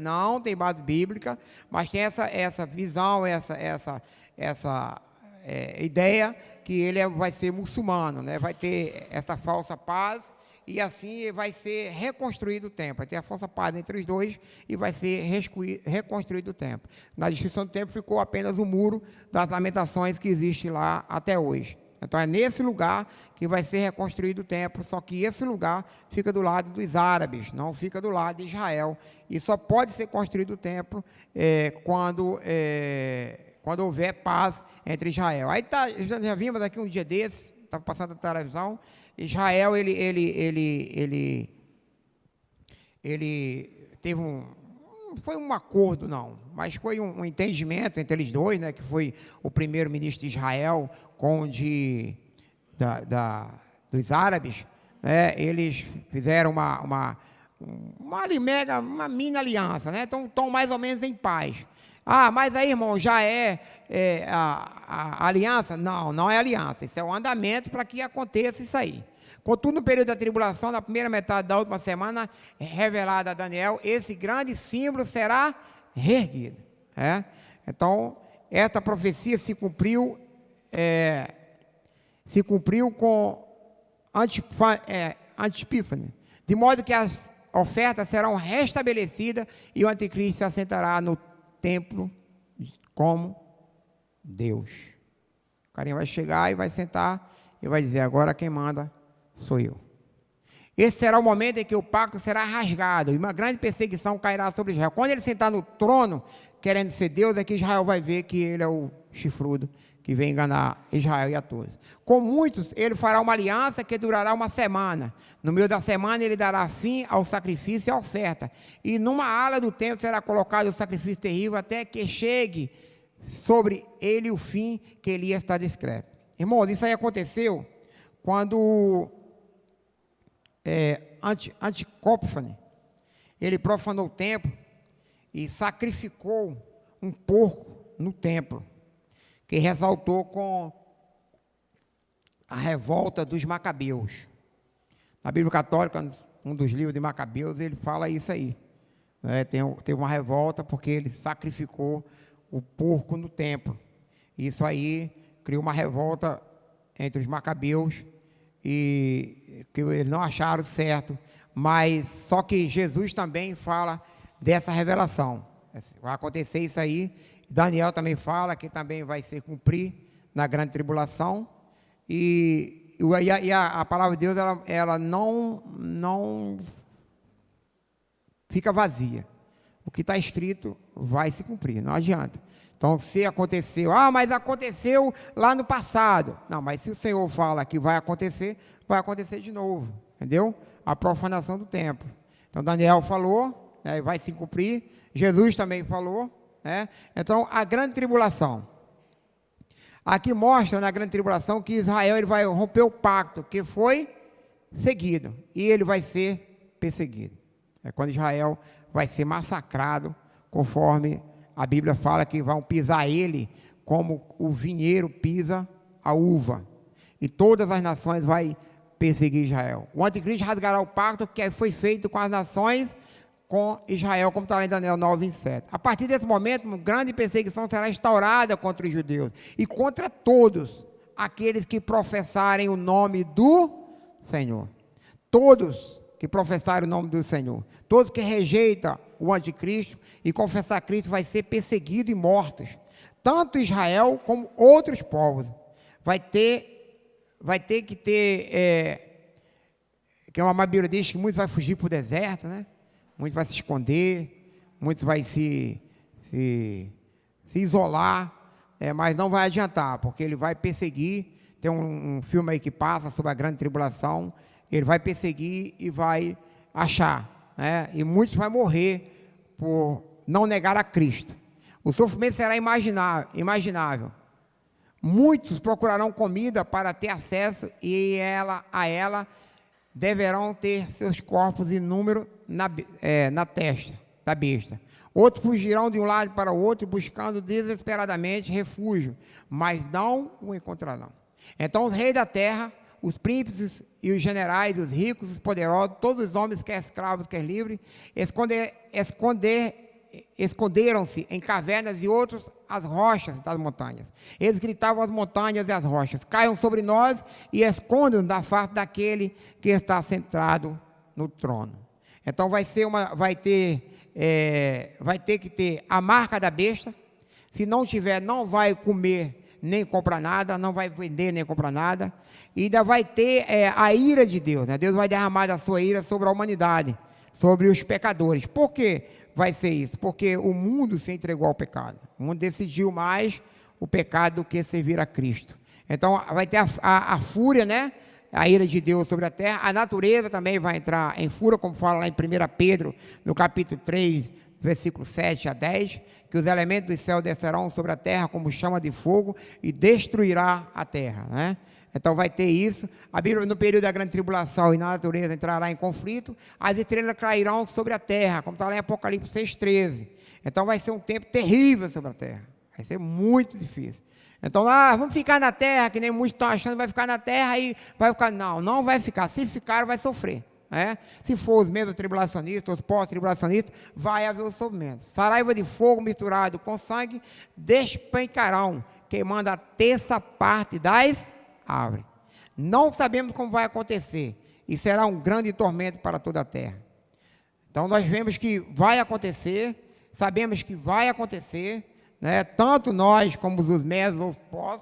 mas tem essa visão, essa ideia que ele vai ser muçulmano, né? Vai ter essa falsa paz, e assim vai ser reconstruído o templo. Vai ter a falsa paz entre os dois e vai ser reconstruído o templo. Na destruição do templo ficou apenas o muro das lamentações que existe lá até hoje. Então é nesse lugar que vai ser reconstruído o templo, só que esse lugar fica do lado dos árabes, não fica do lado de Israel. E só pode ser construído o templo quando houver paz entre Israel. Aí já vimos aqui um dia desses, estava passando na televisão, Israel, ele teve foi um acordo, não, mas foi um entendimento entre eles dois, né, que foi o primeiro-ministro de Israel com o dos árabes, né, eles fizeram uma mini aliança, né, então estão mais ou menos em paz. Ah, mas aí, irmão, já a aliança? Não, não é aliança, isso é um andamento para que aconteça isso aí. Contudo, no período da tribulação, na primeira metade da última semana, revelada a Daniel, esse grande símbolo será reerguido. Então, esta profecia se cumpriu com Antípane, de modo que as ofertas serão restabelecidas e o anticristo se assentará no templo como Deus. O carinha vai chegar e vai sentar e vai dizer: agora quem manda sou eu. Esse será o momento em que o pacto será rasgado e uma grande perseguição cairá sobre Israel. Quando ele sentar no trono, querendo ser Deus, é que Israel vai ver que ele é o chifrudo que vem enganar Israel e a todos. Com muitos, ele fará uma aliança que durará uma semana. No meio da semana, ele dará fim ao sacrifício e à oferta. E numa ala do templo será colocado o sacrifício terrível até que chegue sobre ele o fim que Elias está descreve. Irmãos, isso aí aconteceu quando Antípane, ele profanou o templo e sacrificou um porco no templo, que ressaltou com a revolta dos Macabeus. Na Bíblia Católica, um dos livros de Macabeus, ele fala isso aí. Teve uma revolta porque ele sacrificou o porco no templo. Isso aí criou uma revolta entre os Macabeus, e que eles não acharam certo, mas só que Jesus também fala dessa revelação. Vai acontecer isso aí. Daniel também fala que também vai se cumprir na grande tribulação, e a palavra de Deus ela não fica vazia. O que está escrito vai se cumprir, não adianta. Então, se aconteceu, mas aconteceu lá no passado. Não, mas se o Senhor fala que vai acontecer de novo, entendeu? A profanação do templo. Então, Daniel falou, né, vai se cumprir. Jesus também falou, né? Então, a grande tribulação. Aqui mostra na grande tribulação que Israel ele vai romper o pacto que foi seguido, e ele vai ser perseguido. É quando Israel vai ser massacrado, conforme a Bíblia fala que vão pisar ele como o vinheiro pisa a uva. E todas as nações vão perseguir Israel. O anticristo rasgará o pacto que foi feito com as nações, com Israel, como está lá em Daniel 9, 27. A partir desse momento, uma grande perseguição será instaurada contra os judeus e contra todos aqueles que professarem o nome do Senhor. Todos que professarem o nome do Senhor. Todos que rejeitam o anticristo e confessar Cristo vai ser perseguido e mortos. Tanto Israel como outros povos. Vai ter que ter, que é uma Bíblia diz que muitos vai fugir para o deserto, né? Muitos vai se esconder, muitos vai se isolar, mas não vai adiantar, porque ele vai perseguir. Tem um filme aí que passa sobre a grande tribulação. Ele vai perseguir e vai achar, né? E muitos vão morrer por não negar a Cristo. O sofrimento será imaginável. Muitos procurarão comida para ter acesso, e a ela deverão ter seus corpos em número na testa da besta. Outros fugirão de um lado para o outro, buscando desesperadamente refúgio, mas não o encontrarão. Então os reis da terra, os príncipes e os generais, os ricos, os poderosos, todos os homens, quer escravos, quer livres, esconderam-se em cavernas e outros às rochas das montanhas. Eles gritavam às montanhas e às rochas: caiam sobre nós e escondam-nos da face daquele que está sentado no trono. Então vai ter que ter a marca da besta. Se não tiver, não vai comer nem comprar nada, não vai vender nem comprar nada. E ainda vai ter a ira de Deus, né? Deus vai derramar a sua ira sobre a humanidade, sobre os pecadores. Por quê vai ser isso? Porque o mundo se entregou ao pecado. O mundo decidiu mais o pecado do que servir a Cristo. Então vai ter a fúria, né? A ira de Deus sobre a terra. A natureza também vai entrar em fúria, como fala lá em 1 Pedro, no capítulo 3, versículo 7 a 10, que os elementos do céu descerão sobre a terra como chama de fogo e destruirá a terra, né? Então vai ter isso. A Bíblia, no período da grande tribulação e na natureza entrará em conflito, as estrelas cairão sobre a terra, como está lá em Apocalipse 6,13. Então vai ser um tempo terrível sobre a terra. Vai ser muito difícil. Então, vamos ficar na terra, que nem muitos estão achando, vai ficar na terra e vai ficar. Não, não vai ficar. Se ficar, vai sofrer. Né? Se for os mesmos tribulacionistas, os pós-tribulacionistas, vai haver o sofrimento. Saraiva de fogo misturado com sangue despencarão, queimando a terça parte das árvores. Não sabemos como vai acontecer, e será um grande tormento para toda a terra. Então, nós vemos que vai acontecer, sabemos que vai acontecer, né? Tanto nós como os mesos ou os pós,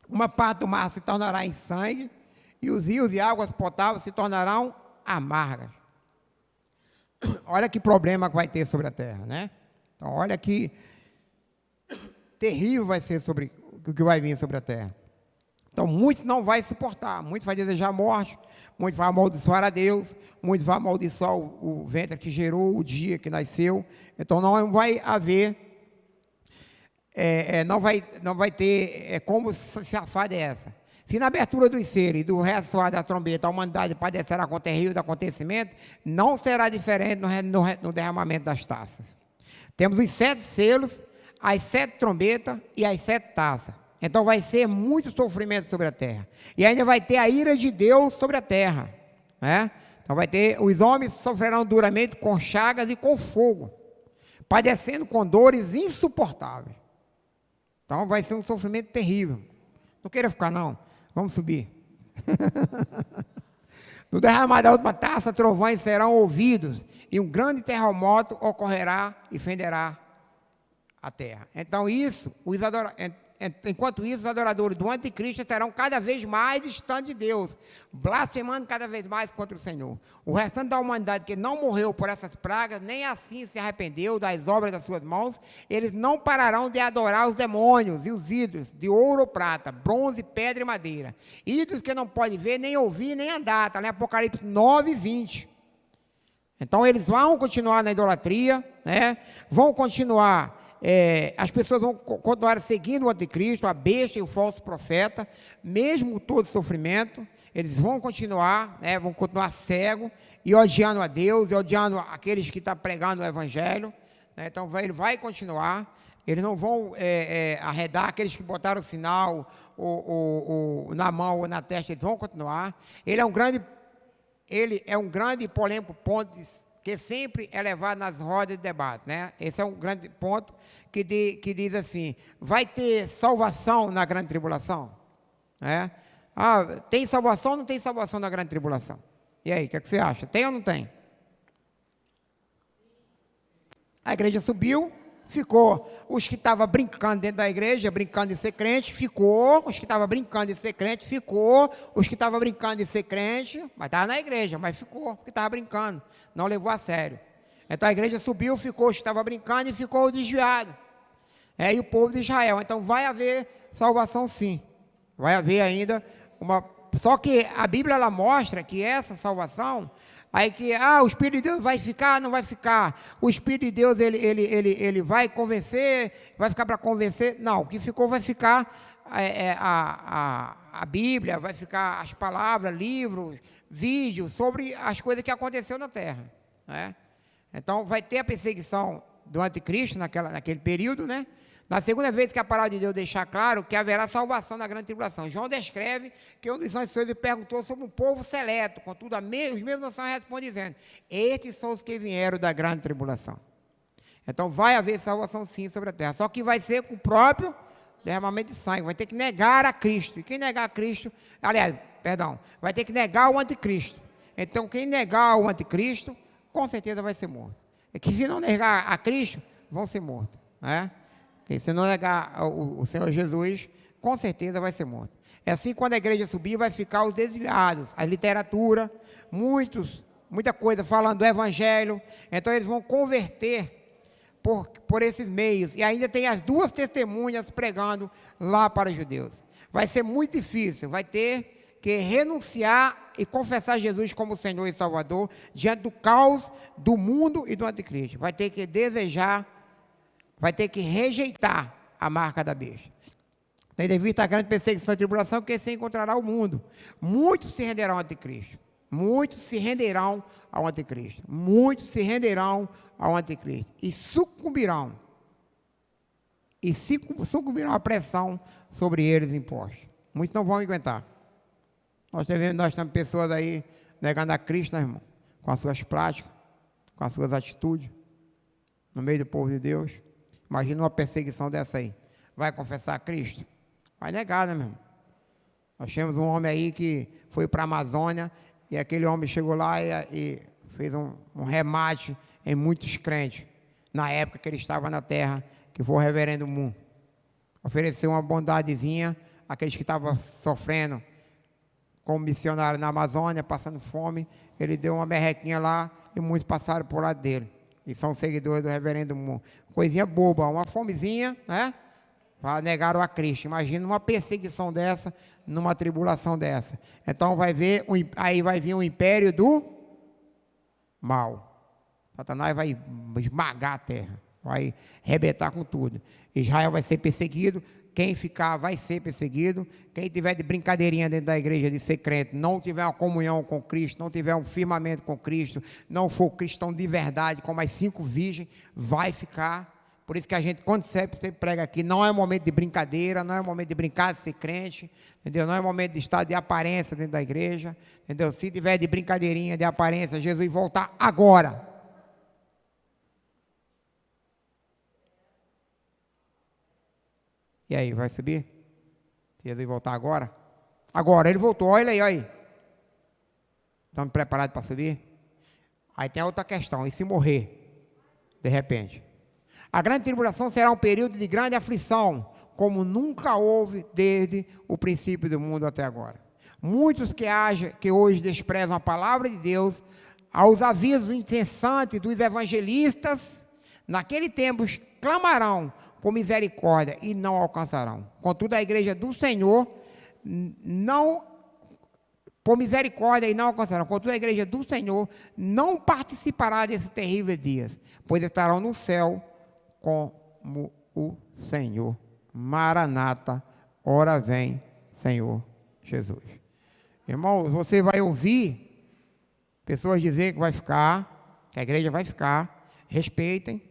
uma parte do mar se tornará em sangue e os rios e águas potáveis se tornarão amargas. Olha que problema que vai ter sobre a terra, né? Então olha que terrível vai ser sobre o que vai vir sobre a terra. Então muitos não vai suportar, muitos vai desejar a morte, muitos vai amaldiçoar a Deus, muitos vai amaldiçoar o ventre que gerou, o dia que nasceu. Então não vai haver, não vai ter como se afar dessa. Se na abertura dos seres e do ressoar da trombeta a humanidade padecerá com terrível acontecimento, não será diferente no derramamento das taças. Temos os 7 selos, as 7 trombetas e as 7 taças. Então vai ser muito sofrimento sobre a terra. E ainda vai ter a ira de Deus sobre a terra, né? Então vai ter, os homens sofrerão duramente com chagas e com fogo, padecendo com dores insuportáveis. Então vai ser um sofrimento terrível. Não queira ficar não, vamos subir. No derramar da última taça, trovões serão ouvidos, e um grande terremoto ocorrerá e fenderá a terra. Então enquanto isso, os adoradores do anticristo estarão cada vez mais distantes de Deus, blasfemando cada vez mais contra o Senhor. O restante da humanidade que não morreu por essas pragas, nem assim se arrependeu das obras das suas mãos, eles não pararão de adorar os demônios e os ídolos de ouro ou prata, bronze, pedra e madeira. Ídolos que não pode ver, nem ouvir, nem andar. Está lá em Apocalipse 9, 20. Então eles vão continuar na idolatria, né? Vão continuar... as pessoas vão continuar seguindo o anticristo, a besta e o falso profeta, mesmo todo sofrimento, eles vão continuar, né, vão continuar cegos e odiando a Deus, e odiando aqueles que estão pregando o evangelho, né? Então ele vai continuar, eles não vão arredar aqueles que botaram o sinal na mão ou na testa, eles vão continuar. Ele é um grande e polêmico ponto que sempre é levado nas rodas de debate, né? Esse é um grande ponto que diz assim: vai ter salvação na grande tribulação? Né? Tem salvação ou não tem salvação na grande tribulação? E aí, o que você acha? Tem ou não tem? A igreja subiu, ficou. Os que estavam brincando dentro da igreja, brincando de ser crente, ficou. Os que estavam brincando de ser crente, ficou. Os que estavam brincando de ser crente, mas estava na igreja, mas ficou, porque estava brincando, não levou a sério. Então a igreja subiu, ficou os que estavam brincando e ficou o desviado. E o povo de Israel. Então vai haver salvação sim. Vai haver ainda uma... Só que a Bíblia ela mostra que essa salvação... Aí que, o Espírito de Deus vai ficar, não vai ficar. O Espírito de Deus, ele vai convencer, vai ficar para convencer. Não, o que ficou vai ficar a Bíblia, vai ficar as palavras, livros, vídeos sobre as coisas que aconteceu na terra, né? Então, vai ter a perseguição do anticristo naquele período, né? Na segunda vez que a palavra de Deus deixar claro que haverá salvação na grande tribulação. João descreve que um dos anjos lhe perguntou sobre um povo seleto, contudo, os mesmos anjos respondem dizendo: estes são os que vieram da grande tribulação. Então, vai haver salvação sim sobre a terra, só que vai ser com o próprio derramamento de sangue, vai ter que negar a Cristo, e quem negar a Cristo, vai ter que negar o anticristo. Então, quem negar o anticristo, com certeza vai ser morto. É que se não negar a Cristo, vão ser mortos, né? Porque se não negar o Senhor Jesus, com certeza vai ser morto. É assim, quando a igreja subir, vai ficar os desviados, a literatura, muita coisa falando do evangelho, então eles vão converter por esses meios, e ainda tem as duas testemunhas pregando lá para os judeus. Vai ser muito difícil, vai ter que renunciar e confessar Jesus como Senhor e Salvador, diante do caos do mundo e do anticristo. Vai ter que desejar, vai ter que rejeitar a marca da besta. Tendo em vista a grande perseguição e tribulação, que se encontrará o mundo. Muitos se renderão ao anticristo. Muitos se renderão ao anticristo. Muitos se renderão ao anticristo. E sucumbirão. E sucumbirão à pressão sobre eles imposta. Muitos não vão aguentar. Nós temos pessoas aí negando a Cristo, né, irmão? Com as suas práticas, com as suas atitudes, no meio do povo de Deus. Imagina uma perseguição dessa aí. Vai confessar a Cristo? Vai negar, né, meu irmão? Nós tínhamos um homem aí que foi para a Amazônia, e aquele homem chegou lá e fez um remate em muitos crentes, na época que ele estava na terra, que foi o reverendo Moon. Ofereceu uma bondadezinha àqueles que estavam sofrendo como missionário na Amazônia, passando fome. Ele deu uma merrequinha lá e muitos passaram por lado dele. E são seguidores do reverendo Moon. Coisinha boba, uma fomezinha, né? Negaram a Cristo. Imagina uma perseguição dessa, numa tribulação dessa. Então aí vai vir o império do mal. Satanás vai esmagar a terra, vai arrebentar com tudo. Israel vai ser perseguido, quem ficar vai ser perseguido. Quem tiver de brincadeirinha dentro da igreja de ser crente, não tiver uma comunhão com Cristo, não tiver um firmamento com Cristo, não for cristão de verdade, como as 5 virgens, vai ficar. Por isso que a gente, quando sempre prega aqui, não é momento de brincadeira, não é momento de brincar de ser crente, entendeu? Não é momento de estar de aparência dentro da igreja, entendeu? Se tiver de brincadeirinha, de aparência, Jesus voltar agora. E aí, vai subir? Jesus voltar agora? Agora, ele voltou, olha aí. Estamos preparados para subir? Aí tem a outra questão, e se morrer, de repente? A grande tribulação será um período de grande aflição, como nunca houve desde o princípio do mundo até agora. Muitos que hoje desprezam a palavra de Deus, aos avisos incessantes dos evangelistas, naquele tempo clamarão por misericórdia e não alcançarão. Contudo, a igreja do Senhor por misericórdia e não alcançarão. Contudo, a igreja do Senhor não participará desses terríveis dias, pois estarão no céu como o Senhor. Maranata, ora vem, Senhor Jesus. Irmãos, você vai ouvir pessoas dizer que vai ficar, que a igreja vai ficar, respeitem.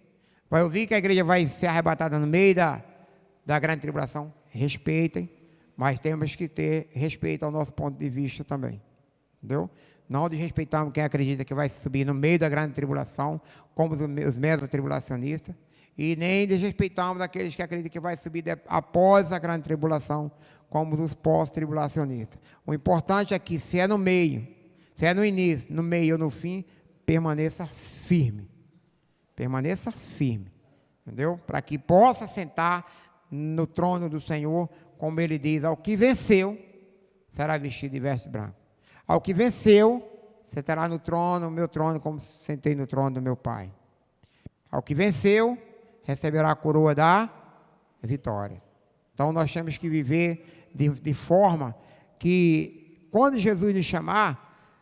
Vai ouvir que a igreja vai ser arrebatada no meio da grande tribulação, respeitem, mas temos que ter respeito ao nosso ponto de vista também, entendeu? Não desrespeitamos quem acredita que vai subir no meio da grande tribulação, como os mesotribulacionistas, e nem desrespeitamos aqueles que acreditam que vai subir após a grande tribulação, como os pós-tribulacionistas. O importante é que, se é no meio, se é no início, no meio ou no fim, permaneça firme. Permaneça firme, entendeu? Para que possa sentar no trono do Senhor, como ele diz: ao que venceu, será vestido de veste branca. Ao que venceu, sentará no trono, meu trono, como sentei no trono do meu Pai. Ao que venceu, receberá a coroa da vitória. Então, nós temos que viver de forma que, quando Jesus nos chamar,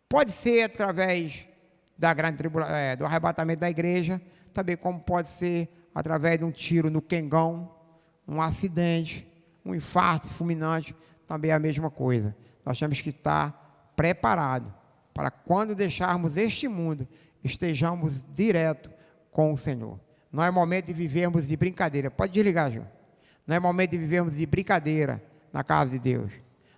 pode ser através da grande tribulação, do arrebatamento da igreja, também como pode ser através de um tiro no quengão, um acidente, um infarto fulminante, também é a mesma coisa. Nós temos que estar preparados para quando deixarmos este mundo, estejamos direto com o Senhor. Não é momento de vivermos de brincadeira. Pode desligar, Ju. Não é momento de vivermos de brincadeira na casa de Deus.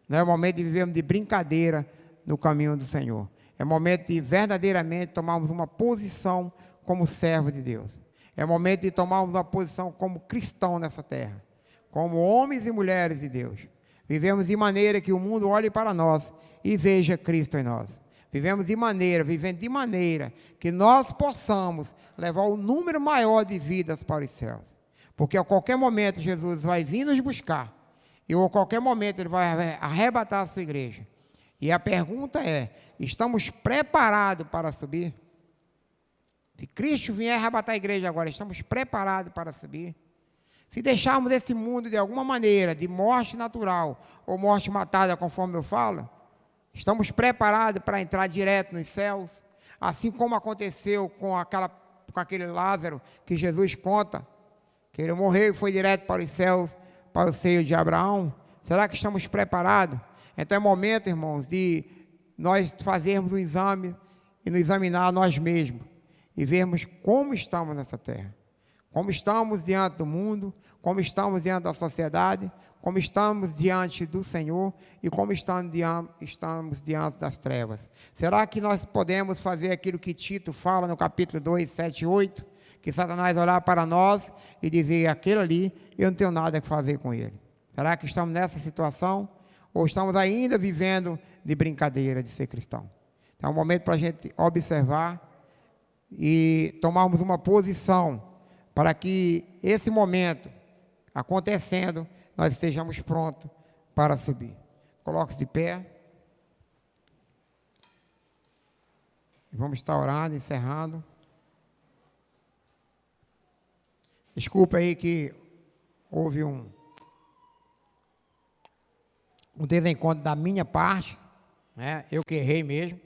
Não é momento de vivermos de brincadeira no caminho do Senhor. É momento de verdadeiramente tomarmos uma posição como servo de Deus. É momento de tomarmos uma posição como cristão nessa terra, como homens e mulheres de Deus. Vivemos de maneira que o mundo olhe para nós e veja Cristo em nós. Vivendo de maneira que nós possamos levar o número maior de vidas para os céus. Porque a qualquer momento Jesus vai vir nos buscar. E a qualquer momento Ele vai arrebatar a sua igreja. E a pergunta é, estamos preparados para subir? Se Cristo vier arrebatar a igreja agora, estamos preparados para subir? Se deixarmos esse mundo de alguma maneira, de morte natural ou morte matada, conforme eu falo, estamos preparados para entrar direto nos céus? Assim como aconteceu com aquele Lázaro que Jesus conta, que ele morreu e foi direto para os céus, para o seio de Abraão. Será que estamos preparados? Então é momento, irmãos, de nós fazermos um exame e nos examinar nós mesmos e vermos como estamos nessa terra. Como estamos diante do mundo, como estamos diante da sociedade, como estamos diante do Senhor e como estamos diante das trevas. Será que nós podemos fazer aquilo que Tito fala no capítulo 2, 7 e 8? Que Satanás olhar para nós e dizer, aquele ali, eu não tenho nada a fazer com ele. Será que estamos nessa situação? Ou estamos ainda vivendo de brincadeira de ser cristão? Então é um momento para a gente observar e tomarmos uma posição para que esse momento acontecendo, nós estejamos prontos para subir. Coloque-se de pé. Vamos estar orando, encerrando. Desculpa aí que houve um desencontro da minha parte, né? Eu que errei mesmo,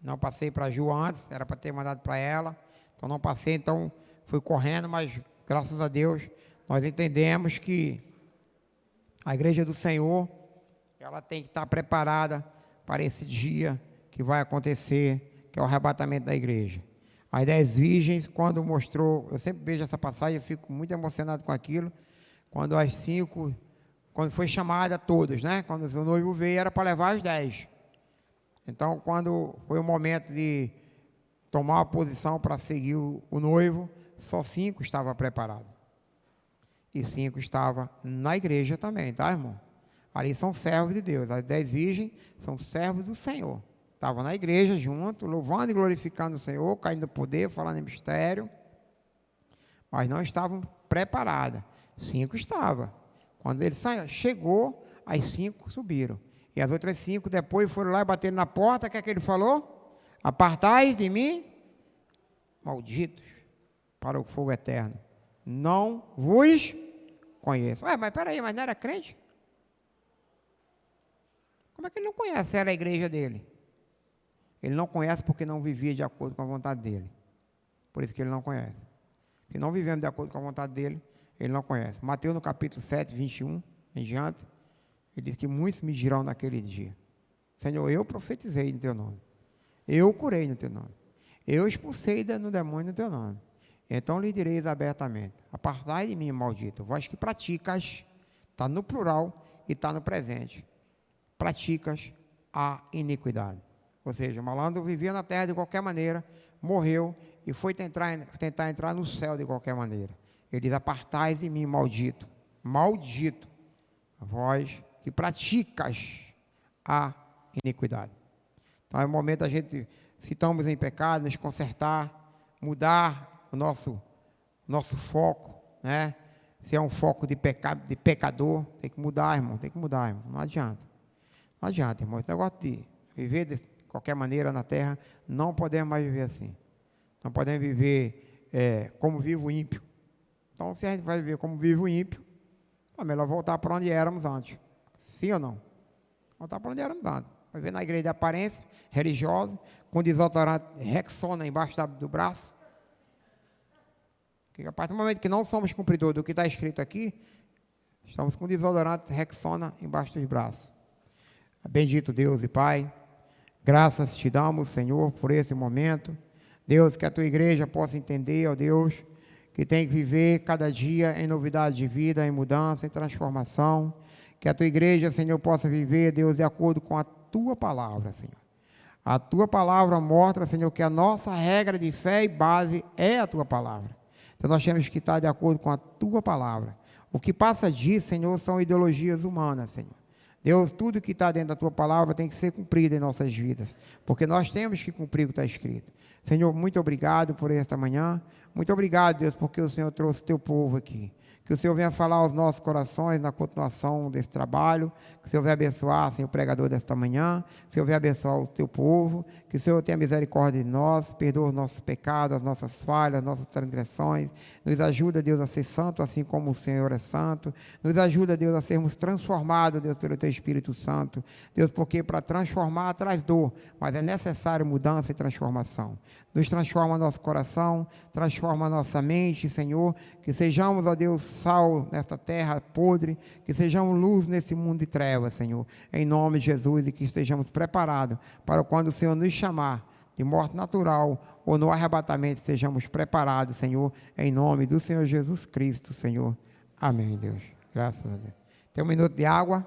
não passei para a Ju antes, era para ter mandado para ela, então não passei, então fui correndo, mas graças a Deus nós entendemos que a igreja do Senhor, ela tem que estar preparada para esse dia que vai acontecer, que é o arrebatamento da igreja. As 10 virgens, quando mostrou, eu sempre vejo essa passagem, eu fico muito emocionado com aquilo, quando as 5, quando foi chamada todas, né? Quando o noivo veio, era para levar as 10. Então, quando foi o momento de tomar a posição para seguir o noivo, só 5 estavam preparados. E 5 estavam na igreja também, tá, irmão? Ali são servos de Deus. As 10 virgens são servos do Senhor. Estavam na igreja junto, louvando e glorificando o Senhor, caindo no poder, falando em mistério, mas não estavam preparadas. 5 estavam. Quando ele chegou, as 5 subiram. E as outras 5 depois foram lá e bateram na porta. O que é que ele falou? Apartai de mim, malditos, para o fogo eterno. Não vos conheço. Mas peraí, mas não era crente? Como é que ele não conhece? Era a igreja dele. Ele não conhece porque não vivia de acordo com a vontade dele. Por isso que ele não conhece. Se não vivemos de acordo com a vontade dele, ele não conhece. Mateus no capítulo 7, 21, em diante, ele diz que muitos me dirão naquele dia: Senhor, eu profetizei no teu nome. Eu curei no teu nome. Eu expulsei no demônio no teu nome. Então lhe direis abertamente: apartai de mim, maldito, vós que praticas, está no plural e está no presente, praticas a iniquidade. Ou seja, o malandro vivia na terra de qualquer maneira, morreu e foi tentar entrar no céu de qualquer maneira. Ele diz: apartai de mim, maldito, maldito, vós que praticas a iniquidade. Então é o momento da gente, se estamos em pecado, nos consertar, mudar o nosso foco, né? Se é um foco de pecador, tem que mudar, irmão, não adianta. Não adianta, irmão, esse negócio de viver de qualquer maneira na terra, não podemos mais viver assim. Não podemos viver como vive o ímpio. Então, se a gente vai viver como vive o ímpio, é melhor voltar para onde éramos antes. Sim ou não? Voltar para onde éramos antes. Vai ver na igreja de aparência, religiosa, com desodorante Rexona embaixo do braço. Porque a partir do momento que não somos cumpridores do que está escrito aqui, Estamos com desodorante Rexona embaixo dos braços. Bendito Deus e Pai, graças te damos, Senhor, por esse momento. Deus, que a tua igreja possa entender, ó Deus, que tem que viver cada dia em novidade de vida, em mudança, em transformação. Que a tua igreja, Senhor, possa viver, Deus, de acordo com a tua palavra, Senhor. A tua palavra mostra, Senhor, que a nossa regra de fé e base é a tua palavra. Então nós temos que estar de acordo com a tua palavra. O que passa disso, Senhor, são ideologias humanas, Senhor. Deus, tudo que está dentro da tua palavra tem que ser cumprido em nossas vidas, porque nós temos que cumprir o que está escrito. Senhor, muito obrigado por esta manhã. Muito obrigado, Deus, porque o Senhor trouxe o teu povo aqui. Que o Senhor venha falar aos nossos corações na continuação desse trabalho. Que o Senhor venha abençoar, Senhor, o pregador desta manhã. Que o Senhor venha abençoar o teu povo. Que o Senhor tenha misericórdia de nós, perdoa os nossos pecados, as nossas falhas, as nossas transgressões. Nos ajuda, Deus, a ser santo, assim como o Senhor é santo. Nos ajuda, Deus, a sermos transformados, Deus, pelo teu Espírito Santo. Deus, porque para transformar traz dor, mas é necessário mudança e transformação. Nos transforma nosso coração, transforma nossa mente, Senhor. Que sejamos, ó Deus, sal nesta terra podre, que sejamos luz nesse mundo de trevas, Senhor, em nome de Jesus, e que estejamos preparados para quando o Senhor nos chamar de morte natural ou no arrebatamento, sejamos preparados, Senhor, em nome do Senhor Jesus Cristo, Senhor. Amém, Deus. Graças a Deus. Tem um minuto de água?